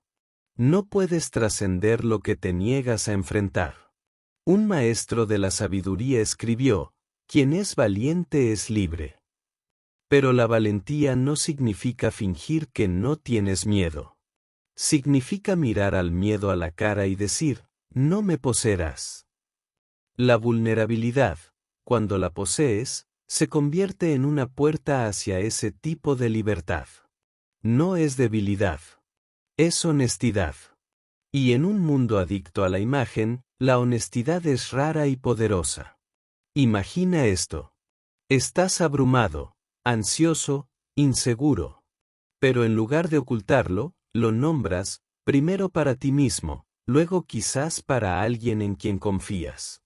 No puedes trascender lo que te niegas a enfrentar. Un maestro de la sabiduría escribió, quien es valiente es libre. Pero la valentía no significa fingir que no tienes miedo. Significa mirar al miedo a la cara y decir, no me poseerás. La vulnerabilidad, cuando la posees, se convierte en una puerta hacia ese tipo de libertad. No es debilidad. Es honestidad. Y en un mundo adicto a la imagen, la honestidad es rara y poderosa. Imagina esto. Estás abrumado, ansioso, inseguro. Pero en lugar de ocultarlo, lo nombras, primero para ti mismo, luego quizás para alguien en quien confías.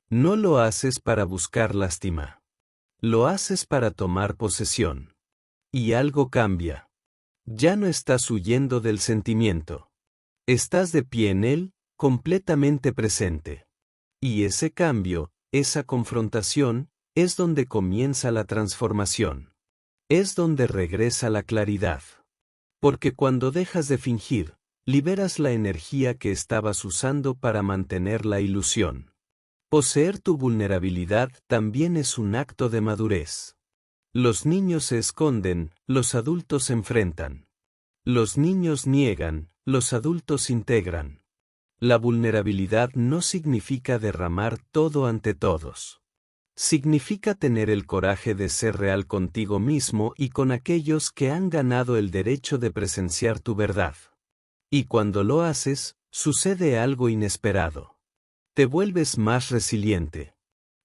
No lo haces para buscar lástima. Lo haces para tomar posesión. Y algo cambia. Ya no estás huyendo del sentimiento. Estás de pie en él, completamente presente. Y ese cambio, esa confrontación, es donde comienza la transformación. Es donde regresa la claridad. Porque cuando dejas de fingir, liberas la energía que estabas usando para mantener la ilusión. Poseer tu vulnerabilidad también es un acto de madurez. Los niños se esconden, los adultos se enfrentan. Los niños niegan, los adultos integran. La vulnerabilidad no significa derramar todo ante todos. Significa tener el coraje de ser real contigo mismo y con aquellos que han ganado el derecho de presenciar tu verdad. Y cuando lo haces, sucede algo inesperado. Te vuelves más resiliente.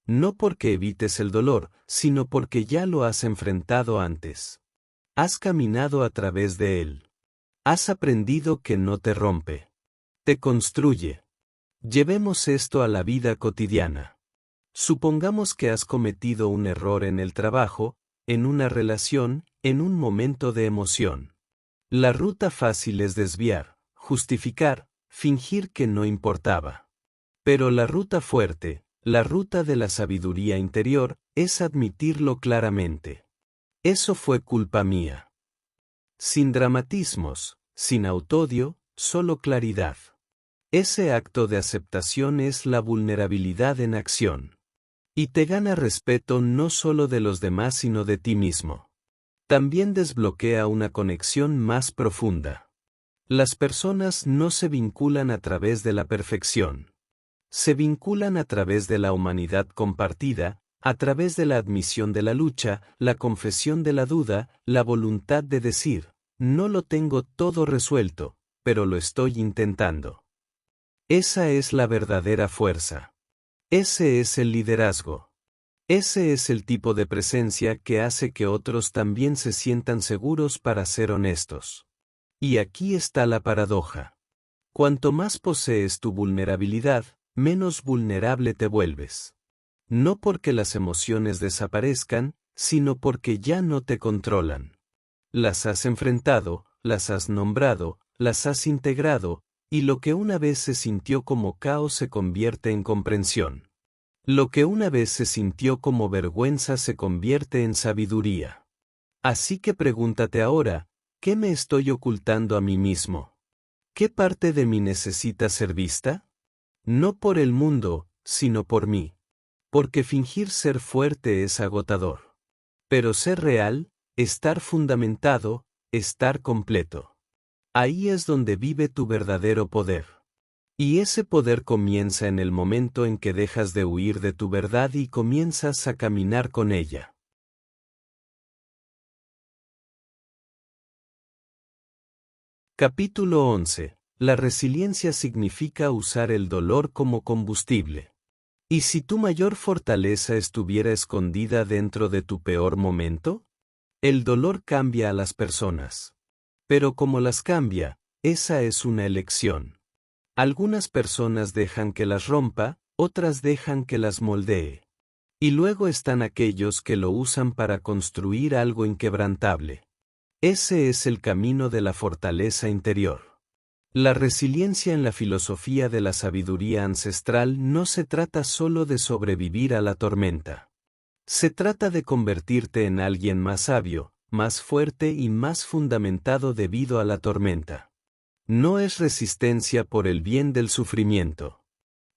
No porque evites el dolor, sino porque ya lo has enfrentado antes. Has caminado a través de él. Has aprendido que no te rompe. Te construye. Llevemos esto a la vida cotidiana. Supongamos que has cometido un error en el trabajo, en una relación, en un momento de emoción. La ruta fácil es desviar, justificar, fingir que no importaba. Pero la ruta fuerte, la ruta de la sabiduría interior, es admitirlo claramente. Eso fue culpa mía. Sin dramatismos, sin autoodio, solo claridad. Ese acto de aceptación es la vulnerabilidad en acción. Y te gana respeto no solo de los demás sino de ti mismo. También desbloquea una conexión más profunda. Las personas no se vinculan a través de la perfección. Se vinculan a través de la humanidad compartida, a través de la admisión de la lucha, la confesión de la duda, la voluntad de decir, no lo tengo todo resuelto, pero lo estoy intentando. Esa es la verdadera fuerza. Ese es el liderazgo. Ese es el tipo de presencia que hace que otros también se sientan seguros para ser honestos. Y aquí está la paradoja. Cuanto más posees tu vulnerabilidad, menos vulnerable te vuelves. No porque las emociones desaparezcan, sino porque ya no te controlan. Las has enfrentado, las has nombrado, las has integrado, y lo que una vez se sintió como caos se convierte en comprensión. Lo que una vez se sintió como vergüenza se convierte en sabiduría. Así que pregúntate ahora, ¿qué me estoy ocultando a mí mismo? ¿Qué parte de mí necesita ser vista? No por el mundo, sino por mí. Porque fingir ser fuerte es agotador. Pero ser real, estar fundamentado, estar completo. Ahí es donde vive tu verdadero poder. Y ese poder comienza en el momento en que dejas de huir de tu verdad y comienzas a caminar con ella. Capítulo 11. La resiliencia significa usar el dolor como combustible. ¿Y si tu mayor fortaleza estuviera escondida dentro de tu peor momento? El dolor cambia a las personas. Pero como las cambia, esa es una elección. Algunas personas dejan que las rompa, otras dejan que las moldee. Y luego están aquellos que lo usan para construir algo inquebrantable. Ese es el camino de la fortaleza interior. La resiliencia en la filosofía de la sabiduría ancestral no se trata solo de sobrevivir a la tormenta. Se trata de convertirte en alguien más sabio, más fuerte y más fundamentado debido a la tormenta. No es resistencia por el bien del sufrimiento.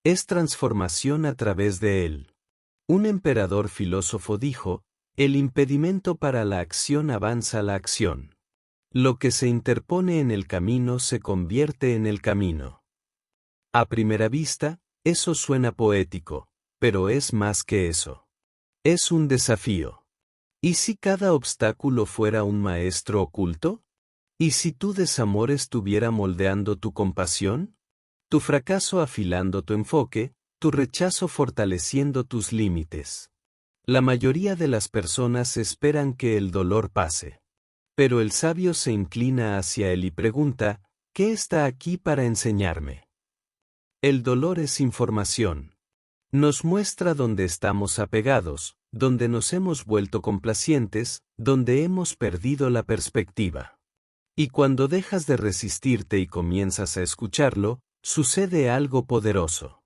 Es transformación a través de él. Un emperador filósofo dijo, el impedimento para la acción avanza la acción. Lo que se interpone en el camino se convierte en el camino. A primera vista, eso suena poético, pero es más que eso. Es un desafío. ¿Y si cada obstáculo fuera un maestro oculto? ¿Y si tu desamor estuviera moldeando tu compasión? Tu fracaso afilando tu enfoque, tu rechazo fortaleciendo tus límites. La mayoría de las personas esperan que el dolor pase. Pero el sabio se inclina hacia él y pregunta, ¿qué está aquí para enseñarme? El dolor es información. Nos muestra dónde estamos apegados, dónde nos hemos vuelto complacientes, dónde hemos perdido la perspectiva. Y cuando dejas de resistirte y comienzas a escucharlo, sucede algo poderoso.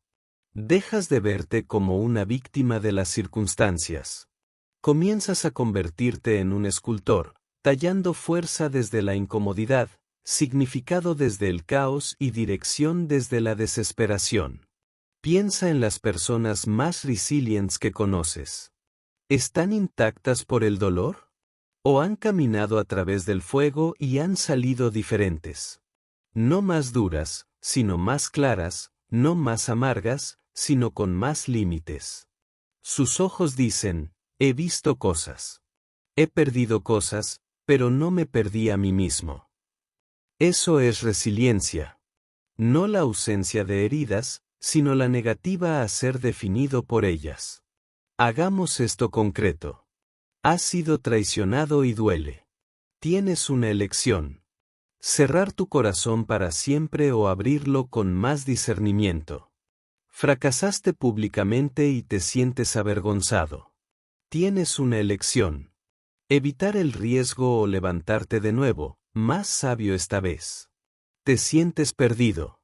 Dejas de verte como una víctima de las circunstancias. Comienzas a convertirte en un escultor, tallando fuerza desde la incomodidad, significado desde el caos y dirección desde la desesperación. Piensa en las personas más resilientes que conoces. ¿Están intactas por el dolor? ¿O han caminado a través del fuego y han salido diferentes? No más duras, sino más claras, no más amargas, sino con más límites. Sus ojos dicen, he visto cosas. He perdido cosas, pero no me perdí a mí mismo. Eso es resiliencia. No la ausencia de heridas, sino la negativa a ser definido por ellas. Hagamos esto concreto. Has sido traicionado y duele. Tienes una elección. Cerrar tu corazón para siempre o abrirlo con más discernimiento. Fracasaste públicamente y te sientes avergonzado. Tienes una elección. Evitar el riesgo o levantarte de nuevo, más sabio esta vez. Te sientes perdido.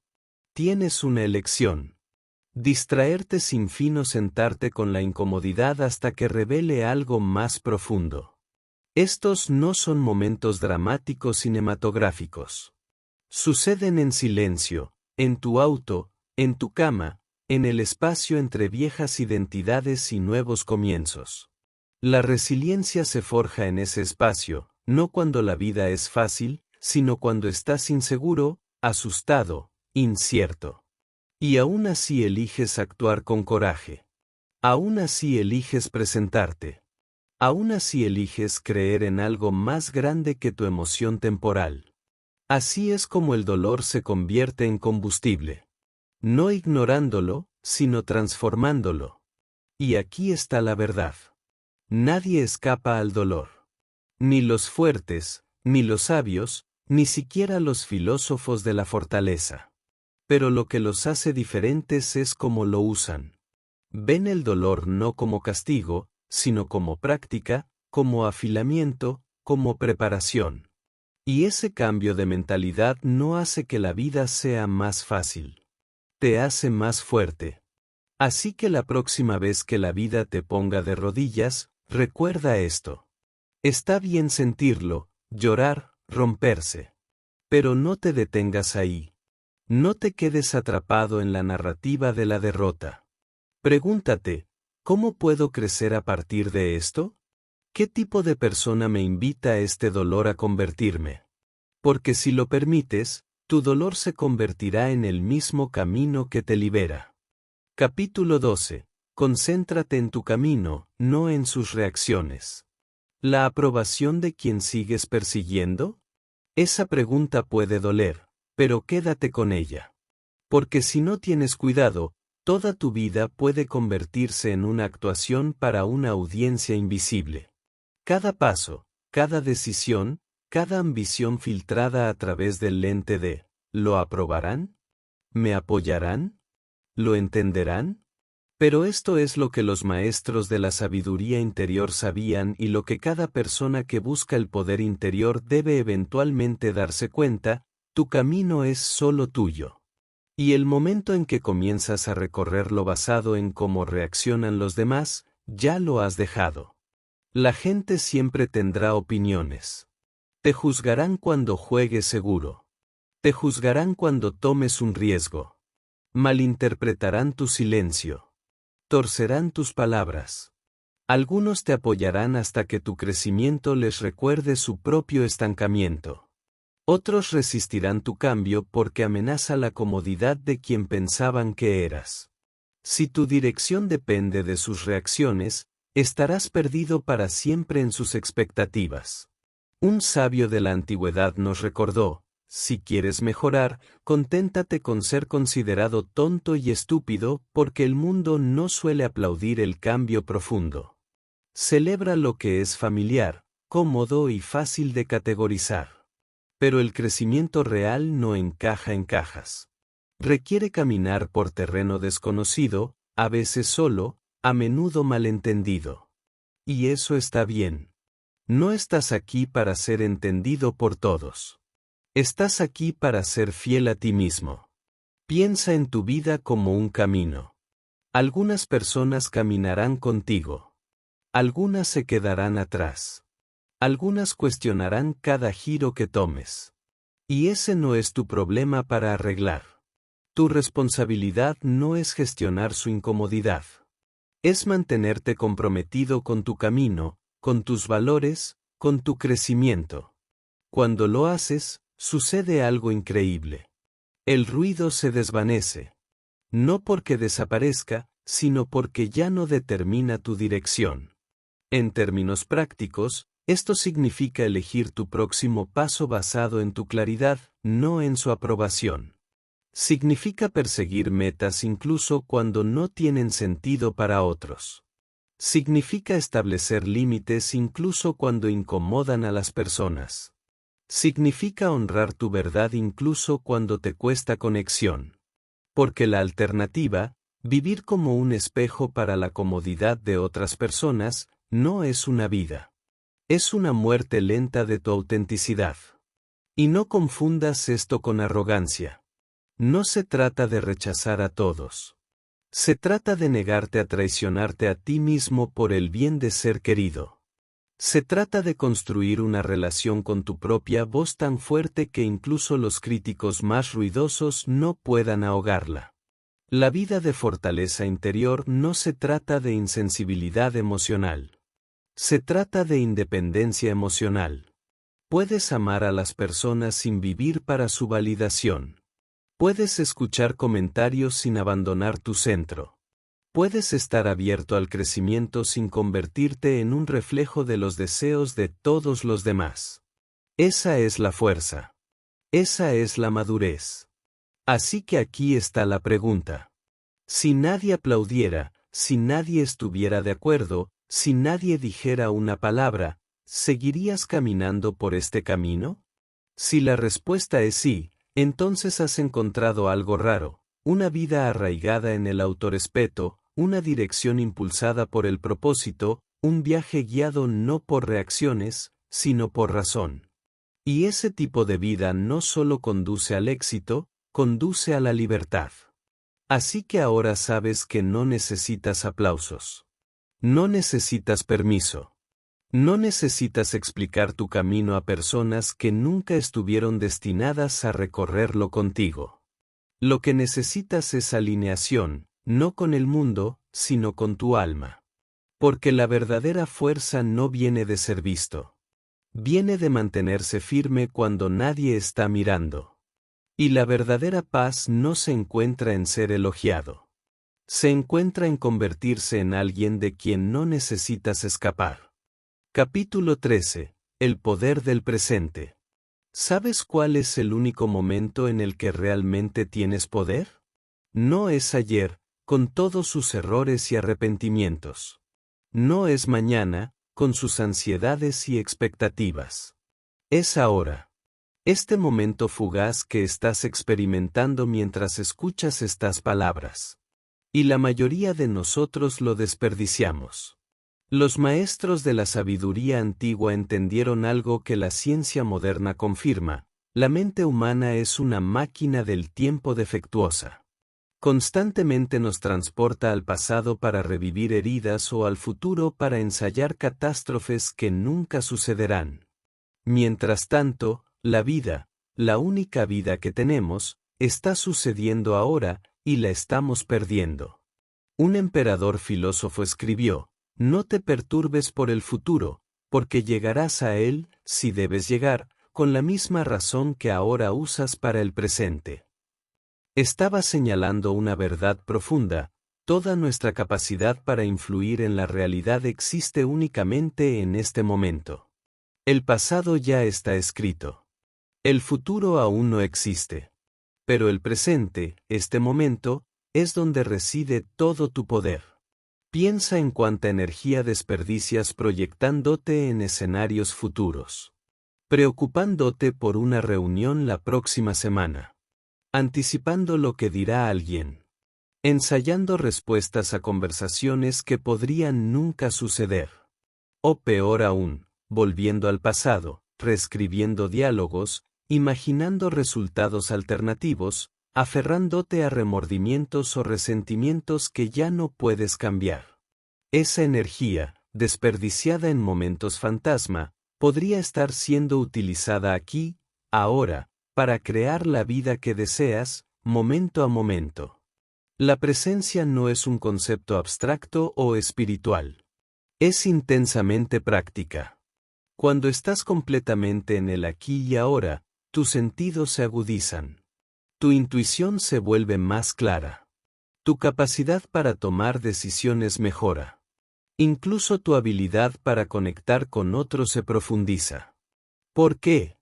Tienes una elección. Distraerte sin fin o sentarte con la incomodidad hasta que revele algo más profundo. Estos no son momentos dramáticos cinematográficos. Suceden en silencio, en tu auto, en tu cama, en el espacio entre viejas identidades y nuevos comienzos. La resiliencia se forja en ese espacio, no cuando la vida es fácil, sino cuando estás inseguro, asustado, incierto. Y aún así eliges actuar con coraje. Aún así eliges presentarte. Aún así eliges creer en algo más grande que tu emoción temporal. Así es como el dolor se convierte en combustible. No ignorándolo, sino transformándolo. Y aquí está la verdad. Nadie escapa al dolor. Ni los fuertes, ni los sabios, ni siquiera los filósofos de la fortaleza. Pero lo que los hace diferentes es cómo lo usan. Ven el dolor no como castigo, sino como práctica, como afilamiento, como preparación. Y ese cambio de mentalidad no hace que la vida sea más fácil. Te hace más fuerte. Así que la próxima vez que la vida te ponga de rodillas, recuerda esto. Está bien sentirlo, llorar, romperse. Pero no te detengas ahí. No te quedes atrapado en la narrativa de la derrota. Pregúntate, ¿cómo puedo crecer a partir de esto? ¿Qué tipo de persona me invita este dolor a convertirme? Porque si lo permites, tu dolor se convertirá en el mismo camino que te libera. Capítulo 12. Concéntrate en tu camino, no en sus reacciones. ¿La aprobación de quien sigues persiguiendo? Esa pregunta puede doler, pero quédate con ella. Porque si no tienes cuidado, toda tu vida puede convertirse en una actuación para una audiencia invisible. Cada paso, cada decisión, cada ambición filtrada a través del lente de ¿lo aprobarán? ¿Me apoyarán? ¿Lo entenderán? Pero esto es lo que los maestros de la sabiduría interior sabían y lo que cada persona que busca el poder interior debe eventualmente darse cuenta: tu camino es solo tuyo. Y el momento en que comienzas a recorrerlo basado en cómo reaccionan los demás, ya lo has dejado. La gente siempre tendrá opiniones. Te juzgarán cuando juegues seguro. Te juzgarán cuando tomes un riesgo. Malinterpretarán tu silencio. Torcerán tus palabras. Algunos te apoyarán hasta que tu crecimiento les recuerde su propio estancamiento. Otros resistirán tu cambio porque amenaza la comodidad de quien pensaban que eras. Si tu dirección depende de sus reacciones, estarás perdido para siempre en sus expectativas. Un sabio de la antigüedad nos recordó: si quieres mejorar, conténtate con ser considerado tonto y estúpido, porque el mundo no suele aplaudir el cambio profundo. Celebra lo que es familiar, cómodo y fácil de categorizar. Pero el crecimiento real no encaja en cajas. Requiere caminar por terreno desconocido, a veces solo, a menudo malentendido. Y eso está bien. No estás aquí para ser entendido por todos. Estás aquí para ser fiel a ti mismo. Piensa en tu vida como un camino. Algunas personas caminarán contigo. Algunas se quedarán atrás. Algunas cuestionarán cada giro que tomes. Y ese no es tu problema para arreglar. Tu responsabilidad no es gestionar su incomodidad. Es mantenerte comprometido con tu camino, con tus valores, con tu crecimiento. Cuando lo haces, sucede algo increíble. El ruido se desvanece. No porque desaparezca, sino porque ya no determina tu dirección. En términos prácticos, esto significa elegir tu próximo paso basado en tu claridad, no en su aprobación. Significa perseguir metas incluso cuando no tienen sentido para otros. Significa establecer límites incluso cuando incomodan a las personas. Significa honrar tu verdad incluso cuando te cuesta conexión. Porque la alternativa, vivir como un espejo para la comodidad de otras personas, no es una vida. Es una muerte lenta de tu autenticidad. Y no confundas esto con arrogancia. No se trata de rechazar a todos. Se trata de negarte a traicionarte a ti mismo por el bien de ser querido. Se trata de construir una relación con tu propia voz tan fuerte que incluso los críticos más ruidosos no puedan ahogarla. La vida de fortaleza interior no se trata de insensibilidad emocional. Se trata de independencia emocional. Puedes amar a las personas sin vivir para su validación. Puedes escuchar comentarios sin abandonar tu centro. Puedes estar abierto al crecimiento sin convertirte en un reflejo de los deseos de todos los demás. Esa es la fuerza. Esa es la madurez. Así que aquí está la pregunta. Si nadie aplaudiera, si nadie estuviera de acuerdo, si nadie dijera una palabra, ¿seguirías caminando por este camino? Si la respuesta es sí, entonces has encontrado algo raro, una vida arraigada en el autorrespeto, una dirección impulsada por el propósito, un viaje guiado no por reacciones, sino por razón. Y ese tipo de vida no solo conduce al éxito, conduce a la libertad. Así que ahora sabes que no necesitas aplausos. No necesitas permiso. No necesitas explicar tu camino a personas que nunca estuvieron destinadas a recorrerlo contigo. Lo que necesitas es alineación, no con el mundo, sino con tu alma. Porque la verdadera fuerza no viene de ser visto. Viene de mantenerse firme cuando nadie está mirando. Y la verdadera paz no se encuentra en ser elogiado. Se encuentra en convertirse en alguien de quien no necesitas escapar. Capítulo 13. El poder del presente. ¿Sabes cuál es el único momento en el que realmente tienes poder? No es ayer, con todos sus errores y arrepentimientos. No es mañana, con sus ansiedades y expectativas. Es ahora. Este momento fugaz que estás experimentando mientras escuchas estas palabras. Y la mayoría de nosotros lo desperdiciamos. Los maestros de la sabiduría antigua entendieron algo que la ciencia moderna confirma: la mente humana es una máquina del tiempo defectuosa. Constantemente nos transporta al pasado para revivir heridas o al futuro para ensayar catástrofes que nunca sucederán. Mientras tanto, la vida, la única vida que tenemos, está sucediendo ahora, y la estamos perdiendo. Un emperador filósofo escribió: no te perturbes por el futuro, porque llegarás a él, si debes llegar, con la misma razón que ahora usas para el presente. Estaba señalando una verdad profunda: toda nuestra capacidad para influir en la realidad existe únicamente en este momento. El pasado ya está escrito. El futuro aún no existe. Pero el presente, este momento, es donde reside todo tu poder. Piensa en cuánta energía desperdicias proyectándote en escenarios futuros. Preocupándote por una reunión la próxima semana. Anticipando lo que dirá alguien. Ensayando respuestas a conversaciones que podrían nunca suceder. O peor aún, volviendo al pasado, reescribiendo diálogos, imaginando resultados alternativos, aferrándote a remordimientos o resentimientos que ya no puedes cambiar. Esa energía, desperdiciada en momentos fantasma, podría estar siendo utilizada aquí, ahora, para crear la vida que deseas, momento a momento. La presencia no es un concepto abstracto o espiritual. Es intensamente práctica. Cuando estás completamente en el aquí y ahora, tus sentidos se agudizan. Tu intuición se vuelve más clara. Tu capacidad para tomar decisiones mejora. Incluso tu habilidad para conectar con otros se profundiza. ¿Por qué?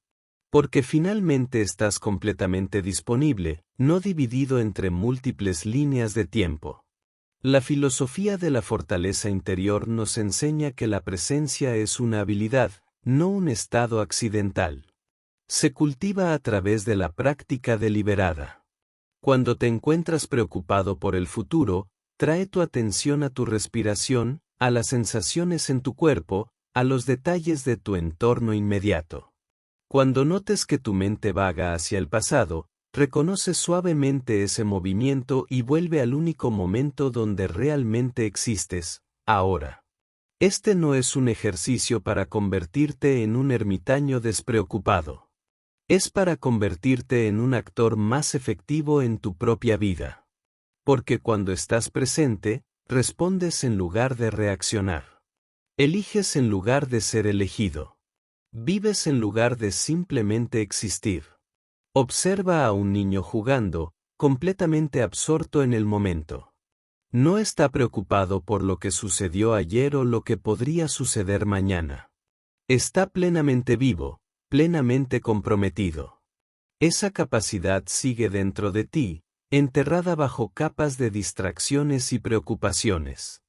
Porque finalmente estás completamente disponible, no dividido entre múltiples líneas de tiempo. La filosofía de la fortaleza interior nos enseña que la presencia es una habilidad, no un estado accidental. Se cultiva a través de la práctica deliberada. Cuando te encuentras preocupado por el futuro, trae tu atención a tu respiración, a las sensaciones en tu cuerpo, a los detalles de tu entorno inmediato. Cuando notes que tu mente vaga hacia el pasado, reconoce suavemente ese movimiento y vuelve al único momento donde realmente existes, ahora. Este no es un ejercicio para convertirte en un ermitaño despreocupado. Es para convertirte en un actor más efectivo en tu propia vida. Porque cuando estás presente, respondes en lugar de reaccionar. Eliges en lugar de ser elegido. Vives en lugar de simplemente existir. Observa a un niño jugando, completamente absorto en el momento. No está preocupado por lo que sucedió ayer o lo que podría suceder mañana. Está plenamente vivo, plenamente comprometido. Esa capacidad sigue dentro de ti, enterrada bajo capas de distracciones y preocupaciones.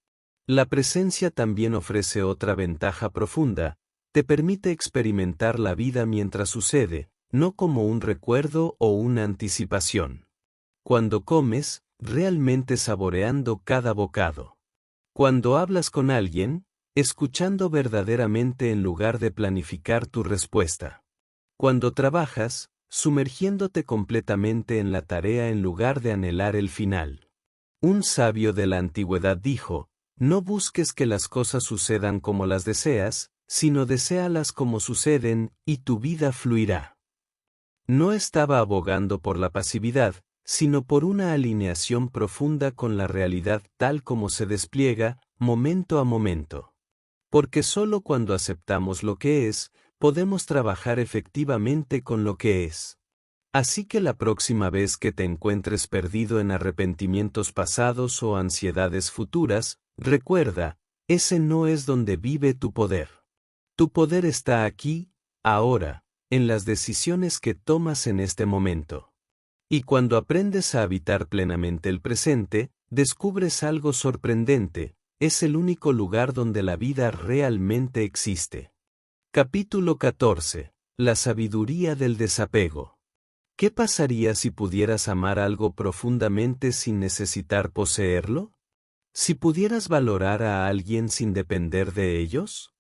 La presencia también ofrece otra ventaja profunda, te permite experimentar la vida mientras sucede, no como un recuerdo o una anticipación. Cuando comes, realmente saboreando cada bocado. Cuando hablas con alguien, escuchando verdaderamente en lugar de planificar tu respuesta. Cuando trabajas, sumergiéndote completamente en la tarea en lugar de anhelar el final. Un sabio de la antigüedad dijo, no busques que las cosas sucedan como las deseas, sino deséalas como suceden, y tu vida fluirá. No estaba abogando por la pasividad, sino por una alineación profunda con la realidad tal como se despliega, momento a momento. Porque solo cuando aceptamos lo que es, podemos trabajar efectivamente con lo que es. Así que la próxima vez que te encuentres perdido en arrepentimientos pasados o ansiedades futuras, recuerda, ese no es donde vive tu poder. Tu poder está aquí, ahora, en las decisiones que tomas en este momento. Y cuando aprendes a habitar plenamente el presente, descubres algo sorprendente, es el único lugar donde la vida realmente existe. Capítulo 14. La sabiduría del desapego. ¿Qué pasaría si pudieras amar algo profundamente sin necesitar poseerlo? ¿Si pudieras valorar a alguien sin depender de ellos?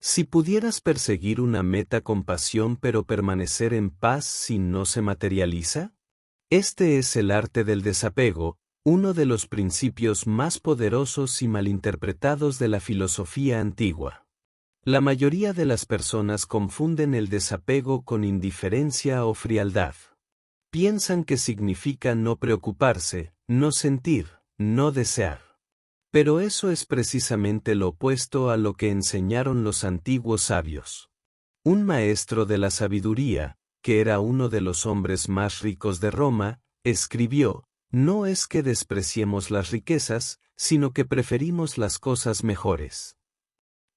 ¿Si pudieras perseguir una meta con pasión pero permanecer en paz si no se materializa? Este es el arte del desapego, uno de los principios más poderosos y malinterpretados de la filosofía antigua. La mayoría de las personas confunden el desapego con indiferencia o frialdad. Piensan que significa no preocuparse, no sentir, no desear. Pero eso es precisamente lo opuesto a lo que enseñaron los antiguos sabios. Un maestro de la sabiduría, que era uno de los hombres más ricos de Roma, escribió, no es que despreciemos las riquezas, sino que preferimos las cosas mejores.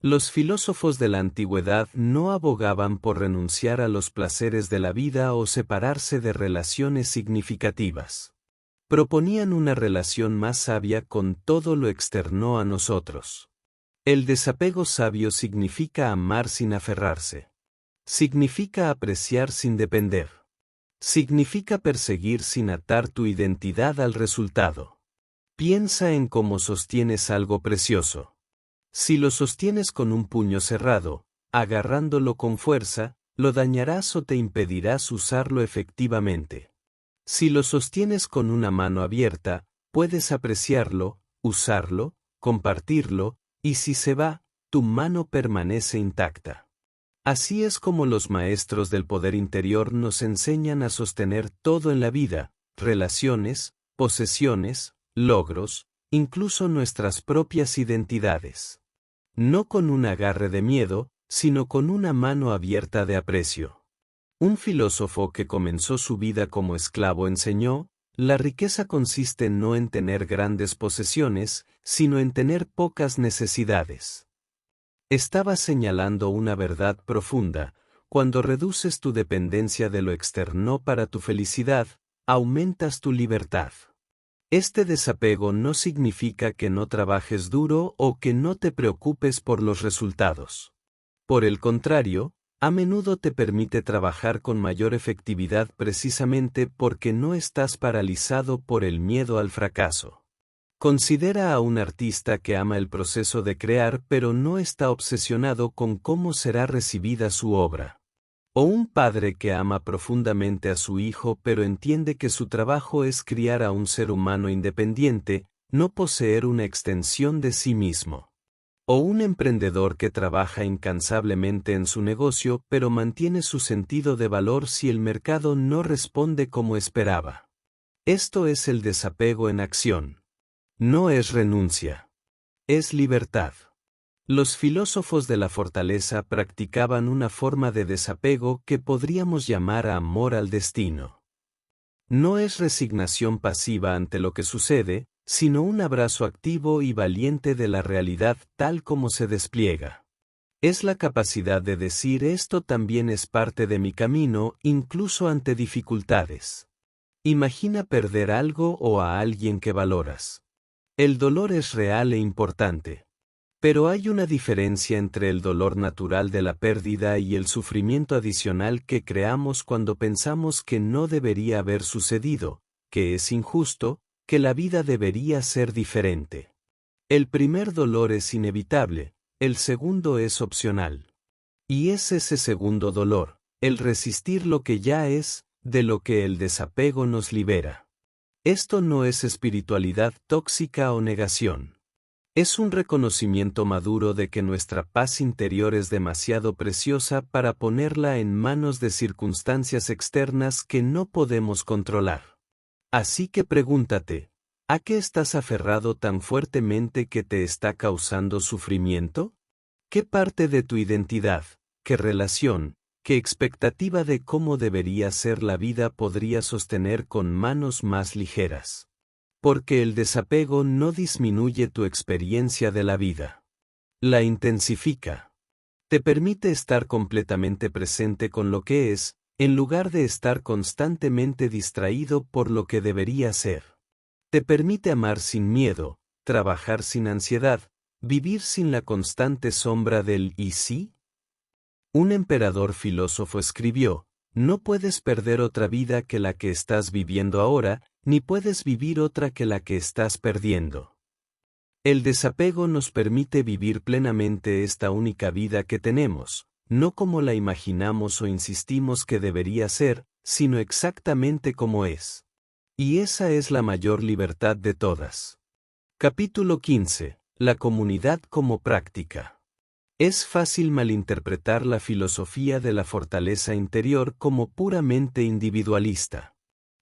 Los filósofos de la antigüedad no abogaban por renunciar a los placeres de la vida o separarse de relaciones significativas. Proponían una relación más sabia con todo lo externo a nosotros. El desapego sabio significa amar sin aferrarse. Significa apreciar sin depender. Significa perseguir sin atar tu identidad al resultado. Piensa en cómo sostienes algo precioso. Si lo sostienes con un puño cerrado, agarrándolo con fuerza, lo dañarás o te impedirás usarlo efectivamente. Si lo sostienes con una mano abierta, puedes apreciarlo, usarlo, compartirlo, y si se va, tu mano permanece intacta. Así es como los maestros del poder interior nos enseñan a sostener todo en la vida, relaciones, posesiones, logros, incluso nuestras propias identidades. No con un agarre de miedo, sino con una mano abierta de aprecio. Un filósofo que comenzó su vida como esclavo enseñó, la riqueza consiste no en tener grandes posesiones, sino en tener pocas necesidades. Estaba señalando una verdad profunda, cuando reduces tu dependencia de lo externo para tu felicidad, aumentas tu libertad. Este desapego no significa que no trabajes duro o que no te preocupes por los resultados. Por el contrario, a menudo te permite trabajar con mayor efectividad precisamente porque no estás paralizado por el miedo al fracaso. Considera a un artista que ama el proceso de crear pero no está obsesionado con cómo será recibida su obra. O un padre que ama profundamente a su hijo pero entiende que su trabajo es criar a un ser humano independiente, no poseer una extensión de sí mismo. O un emprendedor que trabaja incansablemente en su negocio pero mantiene su sentido de valor si el mercado no responde como esperaba. Esto es el desapego en acción. No es renuncia. Es libertad. Los filósofos de la fortaleza practicaban una forma de desapego que podríamos llamar amor al destino. No es resignación pasiva ante lo que sucede, sino un abrazo activo y valiente de la realidad tal como se despliega. Es la capacidad de decir esto también es parte de mi camino, incluso ante dificultades. Imagina perder algo o a alguien que valoras. El dolor es real e importante. Pero hay una diferencia entre el dolor natural de la pérdida y el sufrimiento adicional que creamos cuando pensamos que no debería haber sucedido, que es injusto, que la vida debería ser diferente. El primer dolor es inevitable, el segundo es opcional. Y es ese segundo dolor, el resistir lo que ya es, de lo que el desapego nos libera. Esto no es espiritualidad tóxica o negación. Es un reconocimiento maduro de que nuestra paz interior es demasiado preciosa para ponerla en manos de circunstancias externas que no podemos controlar. Así que pregúntate, ¿a qué estás aferrado tan fuertemente que te está causando sufrimiento? ¿Qué parte de tu identidad, qué relación, qué expectativa de cómo debería ser la vida podría sostener con manos más ligeras? Porque el desapego no disminuye tu experiencia de la vida. La intensifica. Te permite estar completamente presente con lo que es, en lugar de estar constantemente distraído por lo que debería ser. Te permite amar sin miedo, trabajar sin ansiedad, vivir sin la constante sombra del ¿y sí? Un emperador filósofo escribió, no puedes perder otra vida que la que estás viviendo ahora, ni puedes vivir otra que la que estás perdiendo. El desapego nos permite vivir plenamente esta única vida que tenemos, no como la imaginamos o insistimos que debería ser, sino exactamente como es. Y esa es la mayor libertad de todas. Capítulo 15. La comunidad como práctica. Es fácil malinterpretar la filosofía de la fortaleza interior como puramente individualista.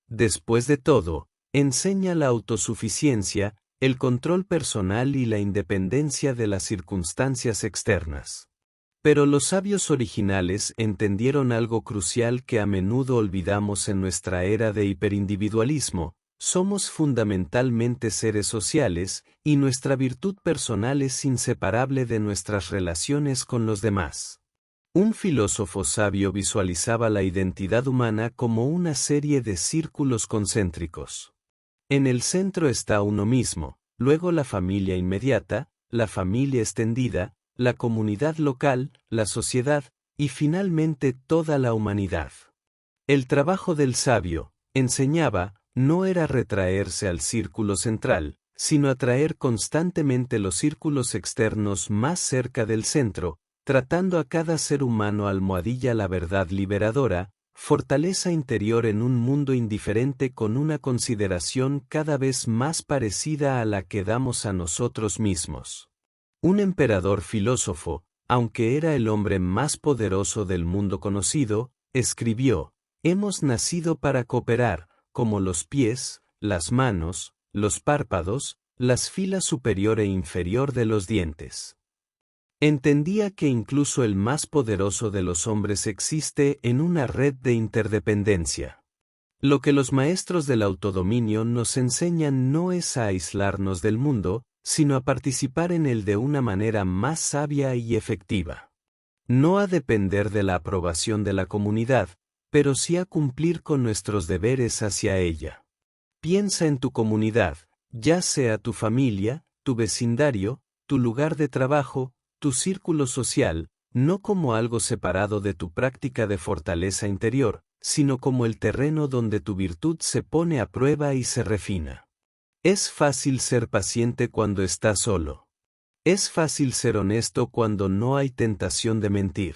Después de todo, enseña la autosuficiencia, el control personal y la independencia de las circunstancias externas. Pero los sabios originales entendieron algo crucial que a menudo olvidamos en nuestra era de hiperindividualismo: somos fundamentalmente seres sociales, y nuestra virtud personal es inseparable de nuestras relaciones con los demás. Un filósofo sabio visualizaba la identidad humana como una serie de círculos concéntricos. En el centro está uno mismo, luego la familia inmediata, la familia extendida, la comunidad local, la sociedad, y finalmente toda la humanidad. El trabajo del sabio, enseñaba, no era retraerse al círculo central, sino atraer constantemente los círculos externos más cerca del centro, tratando a cada ser humano almohadilla la verdad liberadora, fortaleza interior en un mundo indiferente con una consideración cada vez más parecida a la que damos a nosotros mismos. Un emperador filósofo, aunque era el hombre más poderoso del mundo conocido, escribió, hemos nacido para cooperar, como los pies, las manos, los párpados, las filas superior e inferior de los dientes. Entendía que incluso el más poderoso de los hombres existe en una red de interdependencia. Lo que los maestros del autodominio nos enseñan no es a aislarnos del mundo, sino a participar en él de una manera más sabia y efectiva. No a depender de la aprobación de la comunidad, pero sí a cumplir con nuestros deberes hacia ella. Piensa en tu comunidad, ya sea tu familia, tu vecindario, tu lugar de trabajo, tu círculo social, no como algo separado de tu práctica de fortaleza interior, sino como el terreno donde tu virtud se pone a prueba y se refina. Es fácil ser paciente cuando estás solo. Es fácil ser honesto cuando no hay tentación de mentir.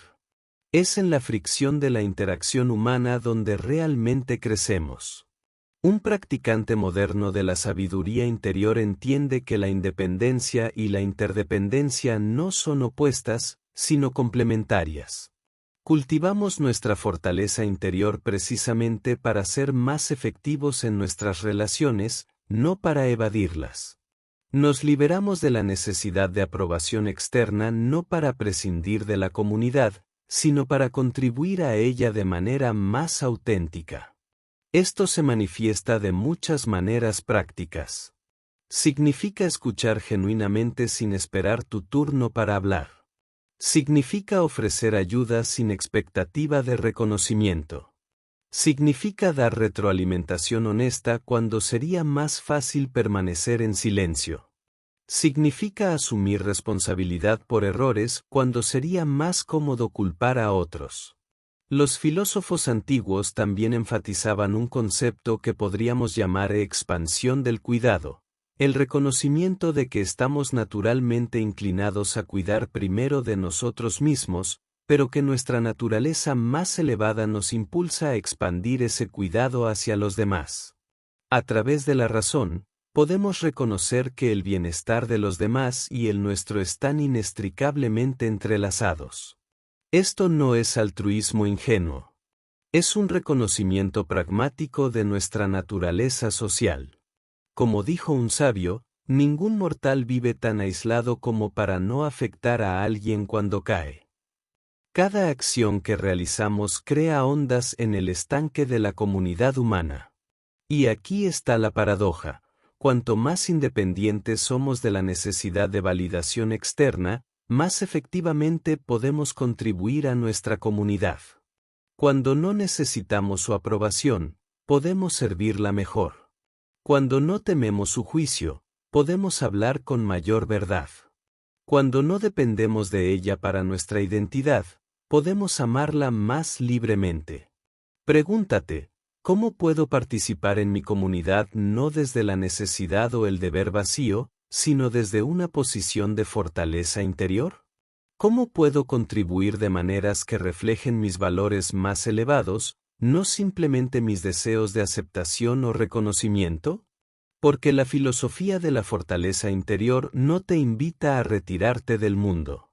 Es en la fricción de la interacción humana donde realmente crecemos. Un practicante moderno de la sabiduría interior entiende que la independencia y la interdependencia no son opuestas, sino complementarias. Cultivamos nuestra fortaleza interior precisamente para ser más efectivos en nuestras relaciones, no para evadirlas. Nos liberamos de la necesidad de aprobación externa no para prescindir de la comunidad, sino para contribuir a ella de manera más auténtica. Esto se manifiesta de muchas maneras prácticas. Significa escuchar genuinamente sin esperar tu turno para hablar. Significa ofrecer ayuda sin expectativa de reconocimiento. Significa dar retroalimentación honesta cuando sería más fácil permanecer en silencio. Significa asumir responsabilidad por errores cuando sería más cómodo culpar a otros. Los filósofos antiguos también enfatizaban un concepto que podríamos llamar expansión del cuidado, el reconocimiento de que estamos naturalmente inclinados a cuidar primero de nosotros mismos, pero que nuestra naturaleza más elevada nos impulsa a expandir ese cuidado hacia los demás. A través de la razón, podemos reconocer que el bienestar de los demás y el nuestro están inextricablemente entrelazados. Esto no es altruismo ingenuo. Es un reconocimiento pragmático de nuestra naturaleza social. Como dijo un sabio, ningún mortal vive tan aislado como para no afectar a alguien cuando cae. Cada acción que realizamos crea ondas en el estanque de la comunidad humana. Y aquí está la paradoja: cuanto más independientes somos de la necesidad de validación externa, más efectivamente podemos contribuir a nuestra comunidad. Cuando no necesitamos su aprobación, podemos servirla mejor. Cuando no tememos su juicio, podemos hablar con mayor verdad. Cuando no dependemos de ella para nuestra identidad, podemos amarla más libremente. Pregúntate: ¿cómo puedo participar en mi comunidad no desde la necesidad o el deber vacío, sino desde una posición de fortaleza interior? ¿Cómo puedo contribuir de maneras que reflejen mis valores más elevados, no simplemente mis deseos de aceptación o reconocimiento? Porque la filosofía de la fortaleza interior no te invita a retirarte del mundo.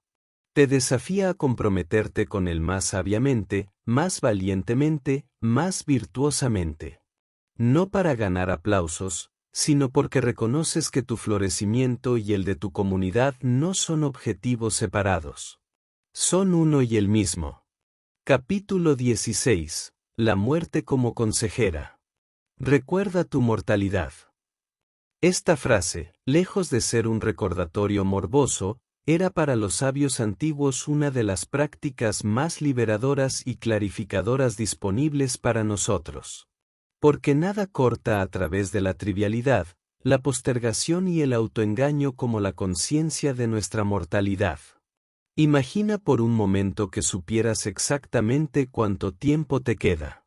Te desafía a comprometerte con él más sabiamente, más valientemente, más virtuosamente. No para ganar aplausos, sino porque reconoces que tu florecimiento y el de tu comunidad no son objetivos separados. Son uno y el mismo. Capítulo 16. La muerte como consejera. Recuerda tu mortalidad. Esta frase, lejos de ser un recordatorio morboso, era para los sabios antiguos una de las prácticas más liberadoras y clarificadoras disponibles para nosotros. Porque nada corta a través de la trivialidad, la postergación y el autoengaño como la conciencia de nuestra mortalidad. Imagina por un momento que supieras exactamente cuánto tiempo te queda.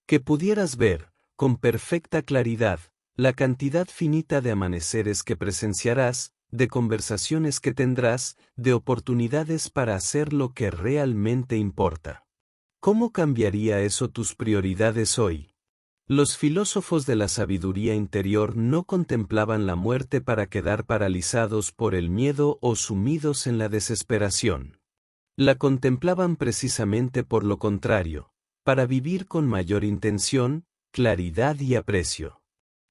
Que pudieras ver, con perfecta claridad, la cantidad finita de amaneceres que presenciarás, de conversaciones que tendrás, de oportunidades para hacer lo que realmente importa. ¿Cómo cambiaría eso tus prioridades hoy? Los filósofos de la sabiduría interior no contemplaban la muerte para quedar paralizados por el miedo o sumidos en la desesperación. La contemplaban precisamente por lo contrario, para vivir con mayor intención, claridad y aprecio.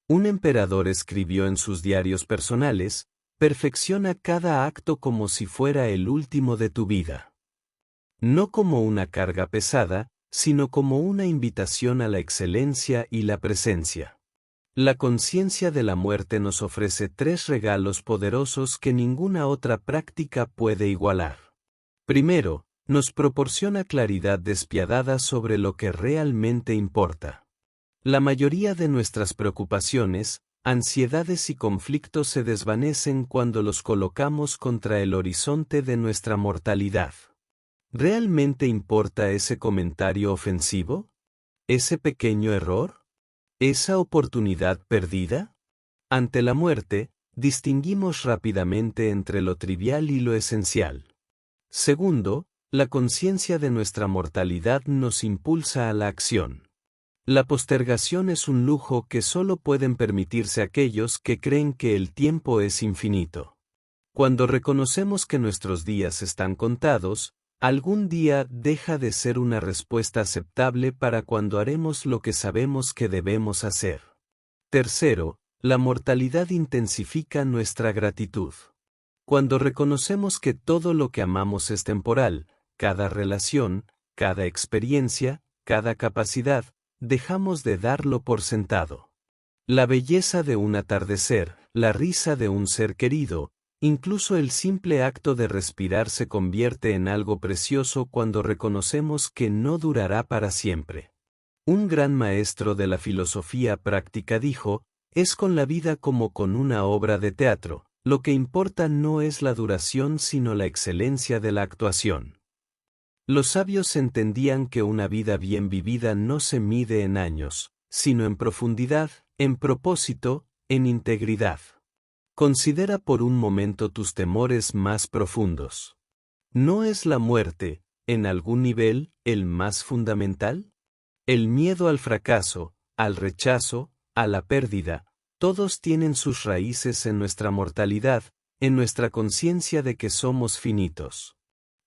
Un emperador escribió en sus diarios personales: perfecciona cada acto como si fuera el último de tu vida. No como una carga pesada, sino como una invitación a la excelencia y la presencia. La conciencia de la muerte nos ofrece 3 regalos poderosos que ninguna otra práctica puede igualar. Primero, nos proporciona claridad despiadada sobre lo que realmente importa. La mayoría de nuestras preocupaciones, ansiedades y conflictos se desvanecen cuando los colocamos contra el horizonte de nuestra mortalidad. ¿Realmente importa ese comentario ofensivo? ¿Ese pequeño error? ¿Esa oportunidad perdida? Ante la muerte, distinguimos rápidamente entre lo trivial y lo esencial. Segundo, la conciencia de nuestra mortalidad nos impulsa a la acción. La postergación es un lujo que solo pueden permitirse aquellos que creen que el tiempo es infinito. Cuando reconocemos que nuestros días están contados, algún día deja de ser una respuesta aceptable para cuando haremos lo que sabemos que debemos hacer. Tercero, La mortalidad intensifica nuestra gratitud. Cuando reconocemos que todo lo que amamos es temporal, cada relación, cada experiencia, cada capacidad, dejamos de darlo por sentado. La belleza de un atardecer, la risa de un ser querido, incluso el simple acto de respirar se convierte en algo precioso cuando reconocemos que no durará para siempre. Un gran maestro de la filosofía práctica dijo, es con la vida como con una obra de teatro, lo que importa no es la duración sino la excelencia de la actuación. Los sabios entendían que una vida bien vivida no se mide en años, sino en profundidad, en propósito, en integridad. Considera por un momento tus temores más profundos. ¿No es la muerte, en algún nivel, el más fundamental? El miedo al fracaso, al rechazo, a la pérdida, todos tienen sus raíces en nuestra mortalidad, en nuestra conciencia de que somos finitos.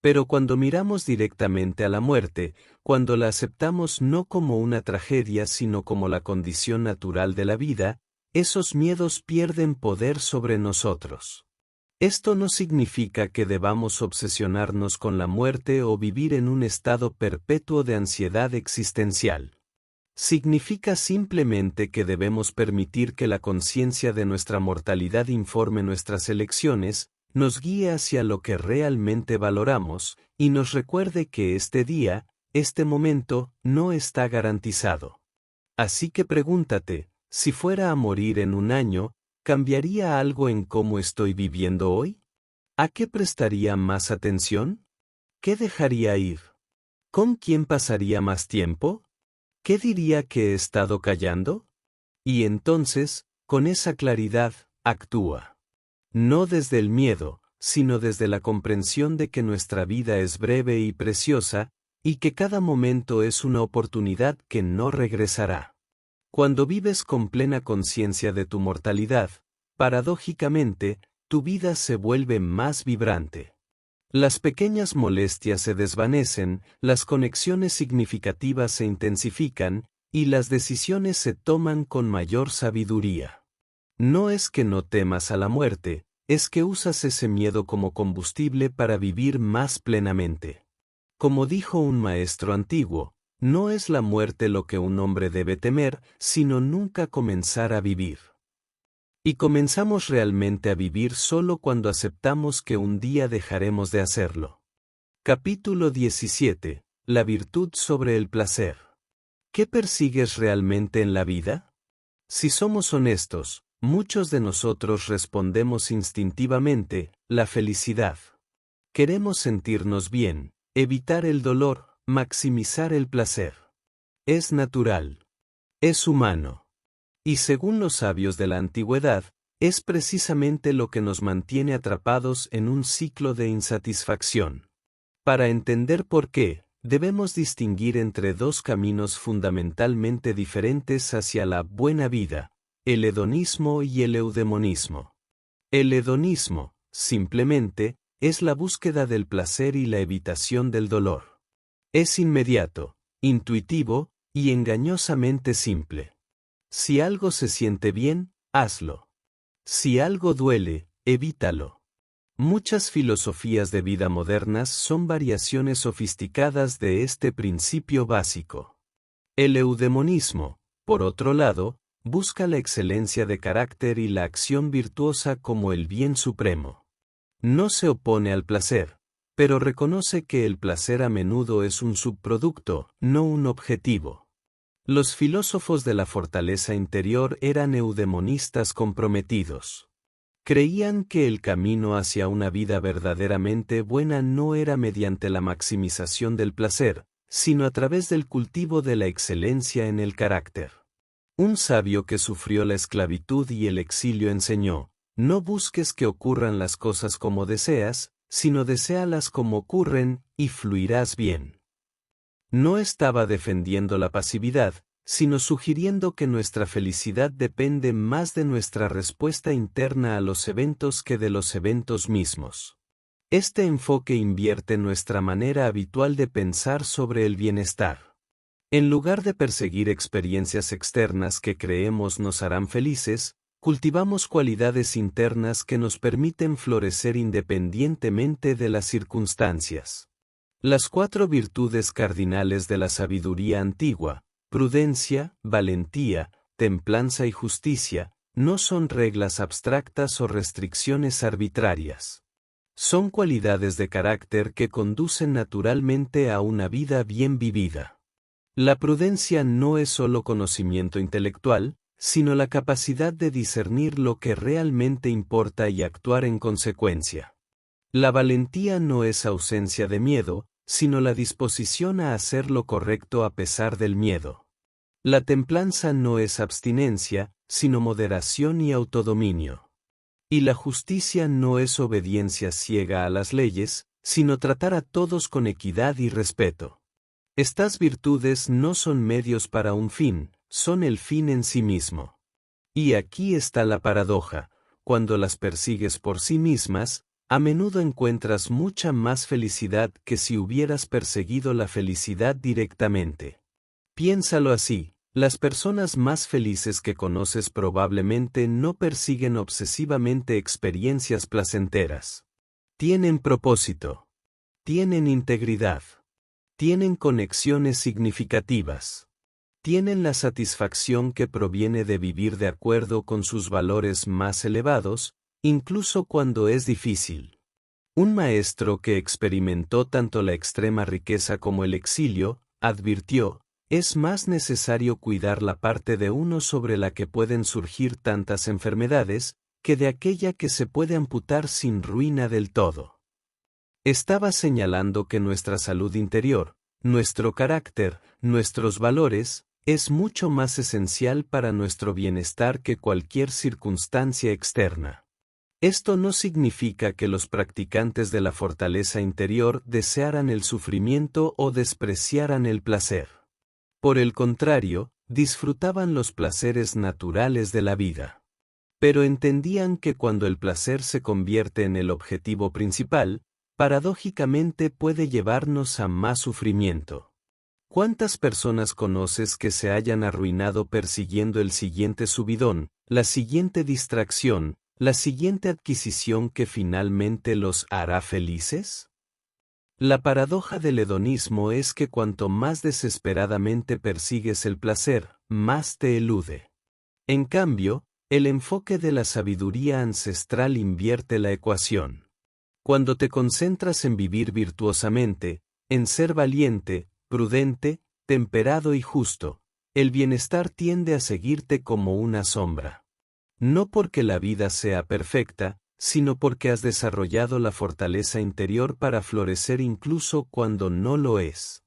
Pero cuando miramos directamente a la muerte, cuando la aceptamos no como una tragedia sino como la condición natural de la vida, esos miedos pierden poder sobre nosotros. Esto no significa que debamos obsesionarnos con la muerte o vivir en un estado perpetuo de ansiedad existencial. Significa simplemente que debemos permitir que la conciencia de nuestra mortalidad informe nuestras elecciones, nos guíe hacia lo que realmente valoramos, y nos recuerde que este día, este momento, no está garantizado. Así que pregúntate, si fuera a morir en un año, ¿cambiaría algo en cómo estoy viviendo hoy? ¿A qué prestaría más atención? ¿Qué dejaría ir? ¿Con quién pasaría más tiempo? ¿Qué diría que he estado callando? Y entonces, con esa claridad, actúa. No desde el miedo, sino desde la comprensión de que nuestra vida es breve y preciosa, y que cada momento es una oportunidad que no regresará. Cuando vives con plena conciencia de tu mortalidad, paradójicamente, tu vida se vuelve más vibrante. Las pequeñas molestias se desvanecen, las conexiones significativas se intensifican, y las decisiones se toman con mayor sabiduría. No es que no temas a la muerte, es que usas ese miedo como combustible para vivir más plenamente. Como dijo un maestro antiguo, no es la muerte lo que un hombre debe temer, sino nunca comenzar a vivir. Y comenzamos realmente a vivir solo cuando aceptamos que un día dejaremos de hacerlo. Capítulo 17. La virtud sobre el placer. ¿Qué persigues realmente en la vida? Si somos honestos, muchos de nosotros respondemos instintivamente, la felicidad. Queremos sentirnos bien, evitar el dolor, maximizar el placer. Es natural. Es humano. Y según los sabios de la antigüedad, es precisamente lo que nos mantiene atrapados en un ciclo de insatisfacción. Para entender por qué, debemos distinguir entre dos caminos fundamentalmente diferentes hacia la buena vida, el hedonismo y el eudemonismo. El hedonismo, simplemente, es la búsqueda del placer y la evitación del dolor. Es inmediato, intuitivo y engañosamente simple. Si algo se siente bien, hazlo. Si algo duele, evítalo. Muchas filosofías de vida modernas son variaciones sofisticadas de este principio básico. El eudemonismo, por otro lado, busca la excelencia de carácter y la acción virtuosa como el bien supremo. No se opone al placer, pero reconoce que el placer a menudo es un subproducto, no un objetivo. Los filósofos de la fortaleza interior eran eudemonistas comprometidos. Creían que el camino hacia una vida verdaderamente buena no era mediante la maximización del placer, sino a través del cultivo de la excelencia en el carácter. Un sabio que sufrió la esclavitud y el exilio enseñó, no busques que ocurran las cosas como deseas, sino deséalas como ocurren, y fluirás bien. No estaba defendiendo la pasividad, sino sugiriendo que nuestra felicidad depende más de nuestra respuesta interna a los eventos que de los eventos mismos. Este enfoque invierte nuestra manera habitual de pensar sobre el bienestar. En lugar de perseguir experiencias externas que creemos nos harán felices, cultivamos cualidades internas que nos permiten florecer independientemente de las circunstancias. Las 4 virtudes cardinales de la sabiduría antigua, prudencia, valentía, templanza y justicia, no son reglas abstractas o restricciones arbitrarias. Son cualidades de carácter que conducen naturalmente a una vida bien vivida. La prudencia no es solo conocimiento intelectual, sino la capacidad de discernir lo que realmente importa y actuar en consecuencia. La valentía no es ausencia de miedo, sino la disposición a hacer lo correcto a pesar del miedo. La templanza no es abstinencia, sino moderación y autodominio. Y la justicia no es obediencia ciega a las leyes, sino tratar a todos con equidad y respeto. Estas virtudes no son medios para un fin, son el fin en sí mismo. Y aquí está la paradoja: cuando las persigues por sí mismas, a menudo encuentras mucha más felicidad que si hubieras perseguido la felicidad directamente. Piénsalo así: las personas más felices que conoces probablemente no persiguen obsesivamente experiencias placenteras. Tienen propósito. Tienen integridad. Tienen conexiones significativas. Tienen la satisfacción que proviene de vivir de acuerdo con sus valores más elevados, incluso cuando es difícil. Un maestro que experimentó tanto la extrema riqueza como el exilio, advirtió: es más necesario cuidar la parte de uno sobre la que pueden surgir tantas enfermedades, que de aquella que se puede amputar sin ruina del todo. Estaba señalando que nuestra salud interior, nuestro carácter, nuestros valores, es mucho más esencial para nuestro bienestar que cualquier circunstancia externa. Esto no significa que los practicantes de la fortaleza interior desearan el sufrimiento o despreciaran el placer. Por el contrario, disfrutaban los placeres naturales de la vida. Pero entendían que cuando el placer se convierte en el objetivo principal, paradójicamente puede llevarnos a más sufrimiento. ¿Cuántas personas conoces que se hayan arruinado persiguiendo el siguiente subidón, la siguiente distracción, la siguiente adquisición que finalmente los hará felices? La paradoja del hedonismo es que cuanto más desesperadamente persigues el placer, más te elude. En cambio, el enfoque de la sabiduría ancestral invierte la ecuación. Cuando te concentras en vivir virtuosamente, en ser valiente, prudente, temperado y justo, el bienestar tiende a seguirte como una sombra. No porque la vida sea perfecta, sino porque has desarrollado la fortaleza interior para florecer incluso cuando no lo es.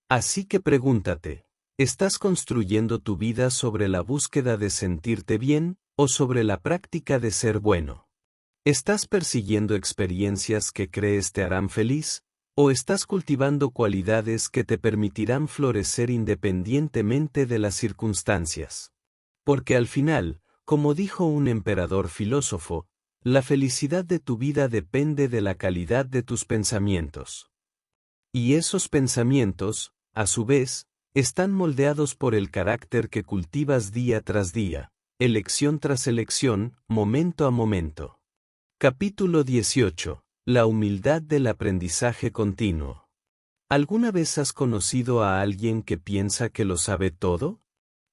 Así que pregúntate: ¿estás construyendo tu vida sobre la búsqueda de sentirte bien, o sobre la práctica de ser bueno? ¿Estás persiguiendo experiencias que crees te harán feliz, o estás cultivando cualidades que te permitirán florecer independientemente de las circunstancias? Porque al final, como dijo un emperador filósofo, la felicidad de tu vida depende de la calidad de tus pensamientos. Y esos pensamientos, a su vez, están moldeados por el carácter que cultivas día tras día, elección tras elección, momento a momento. Capítulo 18. La humildad del aprendizaje continuo. ¿Alguna vez has conocido a alguien que piensa que lo sabe todo?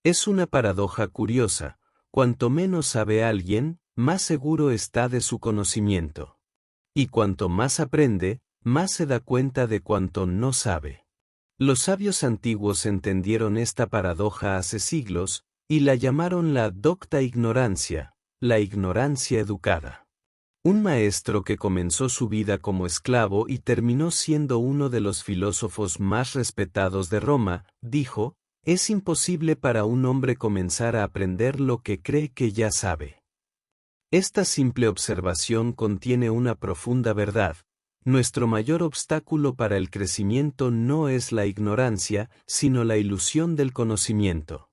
Es una paradoja curiosa: cuanto menos sabe alguien, más seguro está de su conocimiento. Y cuanto más aprende, más se da cuenta de cuanto no sabe. Los sabios antiguos entendieron esta paradoja hace siglos, y la llamaron la docta ignorancia, la ignorancia educada. Un maestro que comenzó su vida como esclavo y terminó siendo uno de los filósofos más respetados de Roma, dijo: es imposible para un hombre comenzar a aprender lo que cree que ya sabe. Esta simple observación contiene una profunda verdad: nuestro mayor obstáculo para el crecimiento no es la ignorancia, sino la ilusión del conocimiento.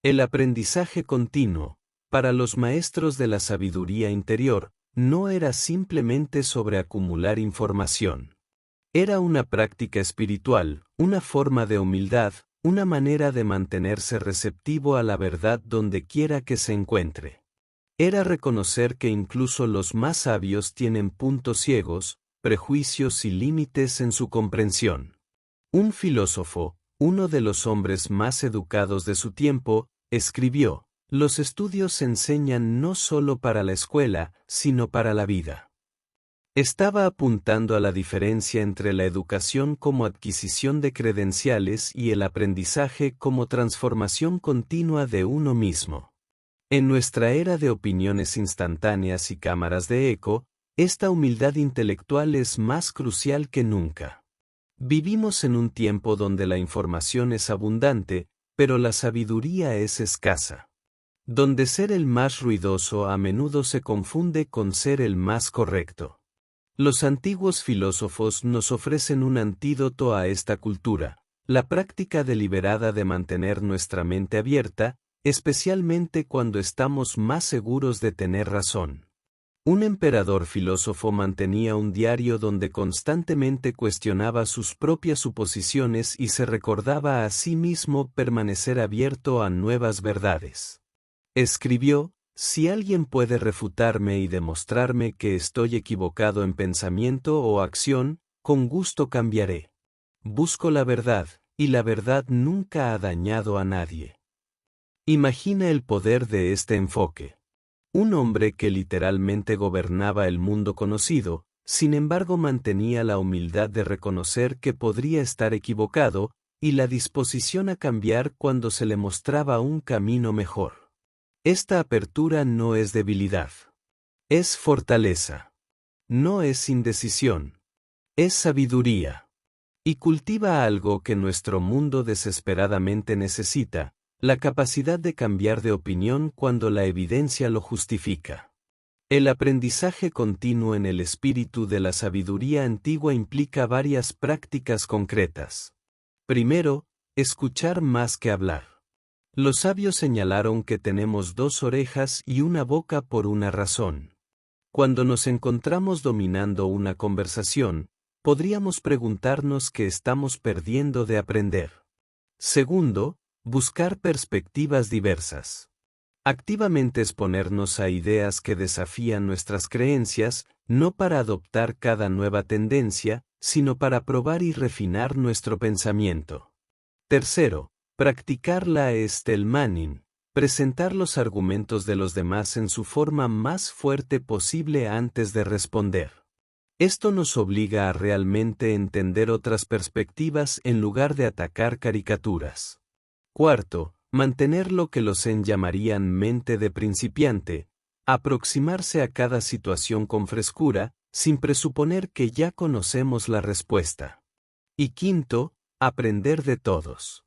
El aprendizaje continuo, para los maestros de la sabiduría interior, no era simplemente sobre acumular información. Era una práctica espiritual, una forma de humildad, una manera de mantenerse receptivo a la verdad donde quiera que se encuentre. Era reconocer que incluso los más sabios tienen puntos ciegos, prejuicios y límites en su comprensión. Un filósofo, uno de los hombres más educados de su tiempo, escribió: "Los estudios se enseñan no solo para la escuela, sino para la vida". Estaba apuntando a la diferencia entre la educación como adquisición de credenciales y el aprendizaje como transformación continua de uno mismo. En nuestra era de opiniones instantáneas y cámaras de eco, esta humildad intelectual es más crucial que nunca. Vivimos en un tiempo donde la información es abundante, pero la sabiduría es escasa. Donde ser el más ruidoso a menudo se confunde con ser el más correcto. Los antiguos filósofos nos ofrecen un antídoto a esta cultura, la práctica deliberada de mantener nuestra mente abierta, especialmente cuando estamos más seguros de tener razón. Un emperador filósofo mantenía un diario donde constantemente cuestionaba sus propias suposiciones y se recordaba a sí mismo permanecer abierto a nuevas verdades. Escribió: "Si alguien puede refutarme y demostrarme que estoy equivocado en pensamiento o acción, con gusto cambiaré. Busco la verdad, y la verdad nunca ha dañado a nadie". Imagina el poder de este enfoque. Un hombre que literalmente gobernaba el mundo conocido, sin embargo mantenía la humildad de reconocer que podría estar equivocado, y la disposición a cambiar cuando se le mostraba un camino mejor. Esta apertura no es debilidad. Es fortaleza. No es indecisión. Es sabiduría. Y cultiva algo que nuestro mundo desesperadamente necesita: la capacidad de cambiar de opinión cuando la evidencia lo justifica. El aprendizaje continuo en el espíritu de la sabiduría antigua implica varias prácticas concretas. Primero, escuchar más que hablar. Los sabios señalaron que tenemos 2 orejas y una boca por una razón. Cuando nos encontramos dominando una conversación, podríamos preguntarnos qué estamos perdiendo de aprender. Segundo, buscar perspectivas diversas. Activamente exponernos a ideas que desafían nuestras creencias, no para adoptar cada nueva tendencia, sino para probar y refinar nuestro pensamiento. Tercero, practicar la Stellmaning, presentar los argumentos de los demás en su forma más fuerte posible antes de responder. Esto nos obliga a realmente entender otras perspectivas en lugar de atacar caricaturas. Cuarto, mantener lo que los Zen llamarían mente de principiante, aproximarse a cada situación con frescura, sin presuponer que ya conocemos la respuesta. Y quinto, aprender de todos.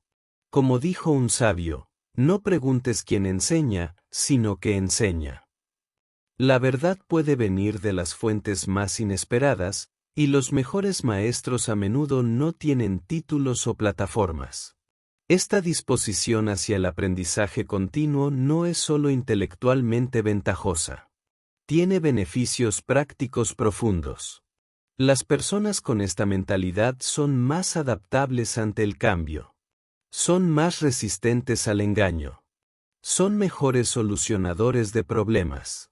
Como dijo un sabio: "No preguntes quién enseña, sino que enseña". La verdad puede venir de las fuentes más inesperadas, y los mejores maestros a menudo no tienen títulos o plataformas. Esta disposición hacia el aprendizaje continuo no es solo intelectualmente ventajosa. Tiene beneficios prácticos profundos. Las personas con esta mentalidad son más adaptables ante el cambio. Son más resistentes al engaño. Son mejores solucionadores de problemas.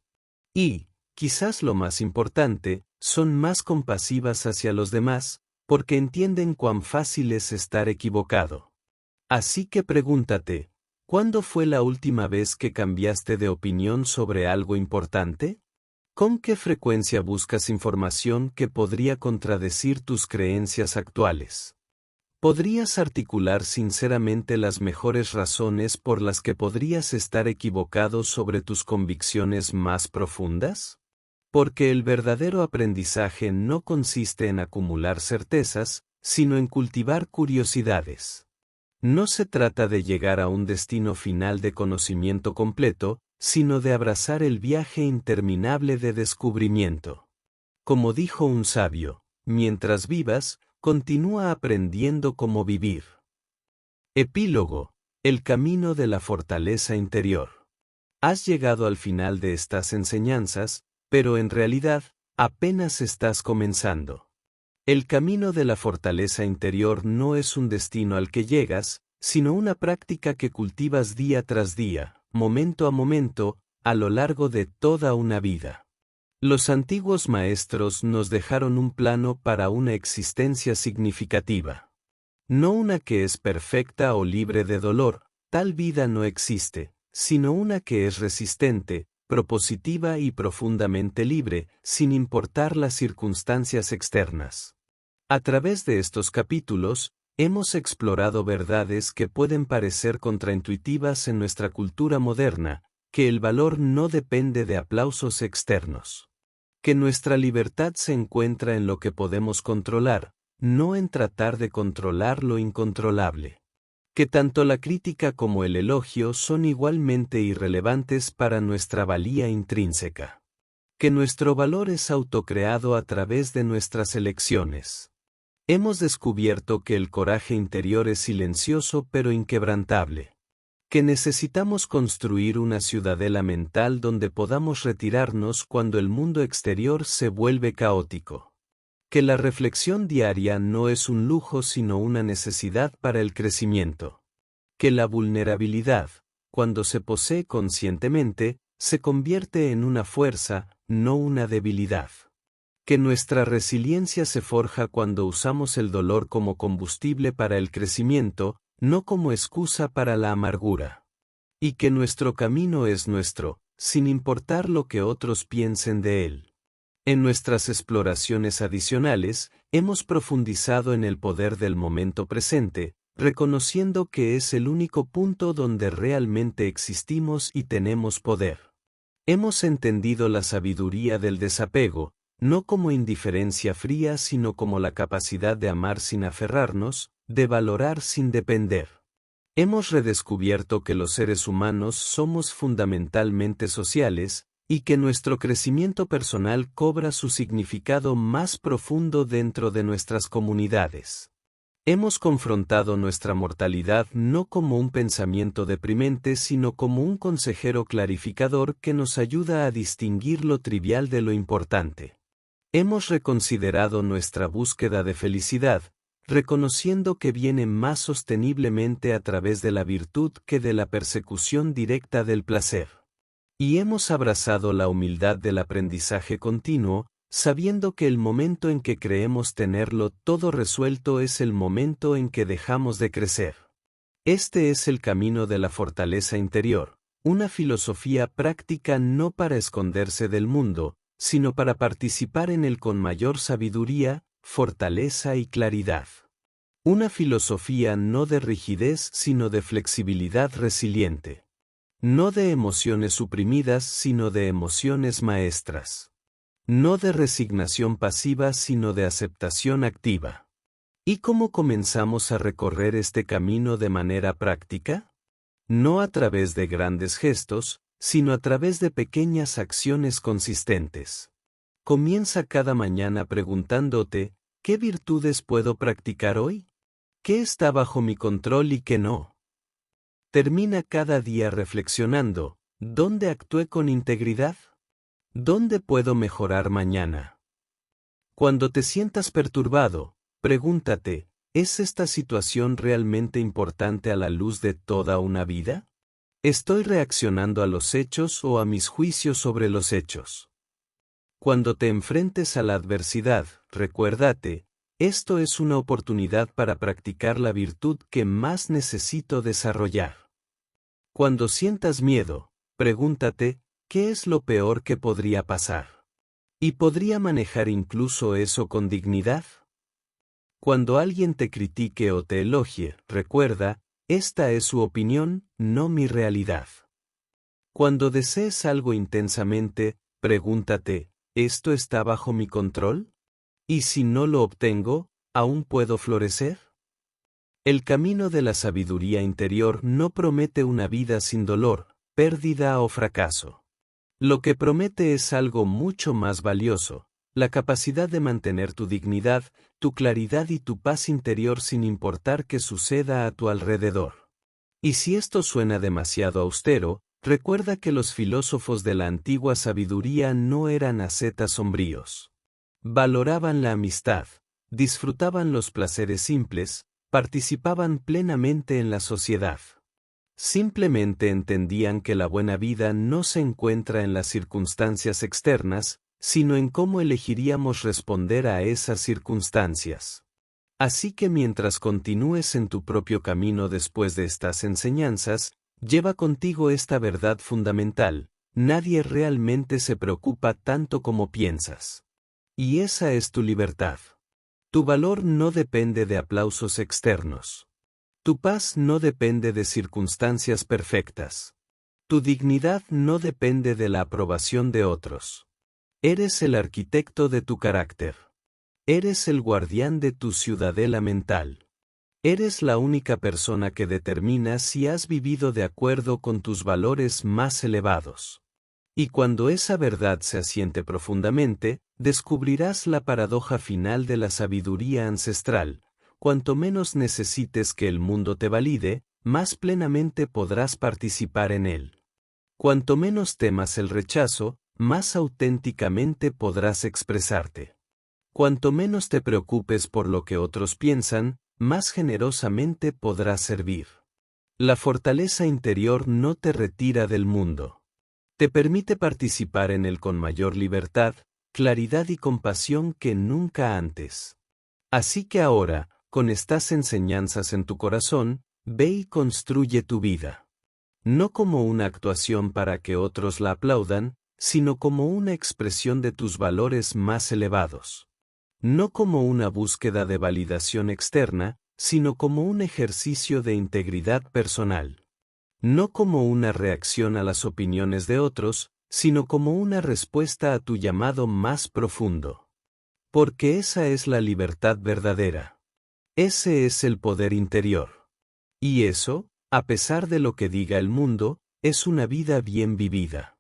Y, quizás lo más importante, son más compasivas hacia los demás, porque entienden cuán fácil es estar equivocado. Así que pregúntate: ¿cuándo fue la última vez que cambiaste de opinión sobre algo importante? ¿Con qué frecuencia buscas información que podría contradecir tus creencias actuales? ¿Podrías articular sinceramente las mejores razones por las que podrías estar equivocado sobre tus convicciones más profundas? Porque el verdadero aprendizaje no consiste en acumular certezas, sino en cultivar curiosidades. No se trata de llegar a un destino final de conocimiento completo, sino de abrazar el viaje interminable de descubrimiento. Como dijo un sabio: "Mientras vivas, continúa aprendiendo cómo vivir". Epílogo: el camino de la fortaleza interior. Has llegado al final de estas enseñanzas, pero en realidad, apenas estás comenzando. El camino de la fortaleza interior no es un destino al que llegas, sino una práctica que cultivas día tras día, momento a momento, a lo largo de toda una vida. Los antiguos maestros nos dejaron un plano para una existencia significativa. No una que es perfecta o libre de dolor, tal vida no existe, sino una que es resistente, propositiva y profundamente libre, sin importar las circunstancias externas. A través de estos capítulos, hemos explorado verdades que pueden parecer contraintuitivas en nuestra cultura moderna, que el valor no depende de aplausos externos. Que nuestra libertad se encuentra en lo que podemos controlar, no en tratar de controlar lo incontrolable. Que tanto la crítica como el elogio son igualmente irrelevantes para nuestra valía intrínseca. Que nuestro valor es autocreado a través de nuestras elecciones. Hemos descubierto que el coraje interior es silencioso pero inquebrantable. Que necesitamos construir una ciudadela mental donde podamos retirarnos cuando el mundo exterior se vuelve caótico. Que la reflexión diaria no es un lujo sino una necesidad para el crecimiento. Que la vulnerabilidad, cuando se posee conscientemente, se convierte en una fuerza, no una debilidad. Que nuestra resiliencia se forja cuando usamos el dolor como combustible para el crecimiento, no como excusa para la amargura. Y que nuestro camino es nuestro, sin importar lo que otros piensen de él. En nuestras exploraciones adicionales, hemos profundizado en el poder del momento presente, reconociendo que es el único punto donde realmente existimos y tenemos poder. Hemos entendido la sabiduría del desapego, no como indiferencia fría sino como la capacidad de amar sin aferrarnos, de valorar sin depender. Hemos redescubierto que los seres humanos somos fundamentalmente sociales, y que nuestro crecimiento personal cobra su significado más profundo dentro de nuestras comunidades. Hemos confrontado nuestra mortalidad no como un pensamiento deprimente sino como un consejero clarificador que nos ayuda a distinguir lo trivial de lo importante. Hemos reconsiderado nuestra búsqueda de felicidad, reconociendo que viene más sosteniblemente a través de la virtud que de la persecución directa del placer. Y hemos abrazado la humildad del aprendizaje continuo, sabiendo que el momento en que creemos tenerlo todo resuelto es el momento en que dejamos de crecer. Este es el camino de la fortaleza interior, una filosofía práctica no para esconderse del mundo, sino para participar en él con mayor sabiduría, fortaleza y claridad. Una filosofía no de rigidez sino de flexibilidad resiliente. No de emociones suprimidas sino de emociones maestras. No de resignación pasiva sino de aceptación activa. ¿Y cómo comenzamos a recorrer este camino de manera práctica? No a través de grandes gestos, sino a través de pequeñas acciones consistentes. Comienza cada mañana preguntándote, ¿qué virtudes puedo practicar hoy? ¿Qué está bajo mi control y qué no? Termina cada día reflexionando, ¿dónde actué con integridad? ¿Dónde puedo mejorar mañana? Cuando te sientas perturbado, pregúntate, ¿es esta situación realmente importante a la luz de toda una vida? ¿Estoy reaccionando a los hechos o a mis juicios sobre los hechos? Cuando te enfrentes a la adversidad, recuérdate, esto es una oportunidad para practicar la virtud que más necesito desarrollar. Cuando sientas miedo, pregúntate, ¿qué es lo peor que podría pasar? ¿Y podría manejar incluso eso con dignidad? Cuando alguien te critique o te elogie, recuerda, esta es su opinión, no mi realidad. Cuando desees algo intensamente, pregúntate, ¿esto está bajo mi control? ¿Y si no lo obtengo, aún puedo florecer? El camino de la sabiduría interior no promete una vida sin dolor, pérdida o fracaso. Lo que promete es algo mucho más valioso, la capacidad de mantener tu dignidad, tu claridad y tu paz interior sin importar qué suceda a tu alrededor. Y si esto suena demasiado austero, recuerda que los filósofos de la antigua sabiduría no eran ascetas sombríos. Valoraban la amistad, disfrutaban los placeres simples, participaban plenamente en la sociedad. Simplemente entendían que la buena vida no se encuentra en las circunstancias externas, sino en cómo elegiríamos responder a esas circunstancias. Así que mientras continúes en tu propio camino después de estas enseñanzas, lleva contigo esta verdad fundamental: nadie realmente se preocupa tanto como piensas. Y esa es tu libertad. Tu valor no depende de aplausos externos. Tu paz no depende de circunstancias perfectas. Tu dignidad no depende de la aprobación de otros. Eres el arquitecto de tu carácter. Eres el guardián de tu ciudadela mental. Eres la única persona que determina si has vivido de acuerdo con tus valores más elevados. Y cuando esa verdad se asiente profundamente, descubrirás la paradoja final de la sabiduría ancestral: cuanto menos necesites que el mundo te valide, más plenamente podrás participar en él. Cuanto menos temas el rechazo, más auténticamente podrás expresarte. Cuanto menos te preocupes por lo que otros piensan, más generosamente podrás servir. La fortaleza interior no te retira del mundo. Te permite participar en él con mayor libertad, claridad y compasión que nunca antes. Así que ahora, con estas enseñanzas en tu corazón, ve y construye tu vida. No como una actuación para que otros la aplaudan, sino como una expresión de tus valores más elevados. No como una búsqueda de validación externa, sino como un ejercicio de integridad personal. No como una reacción a las opiniones de otros, sino como una respuesta a tu llamado más profundo. Porque esa es la libertad verdadera. Ese es el poder interior. Y eso, a pesar de lo que diga el mundo, es una vida bien vivida.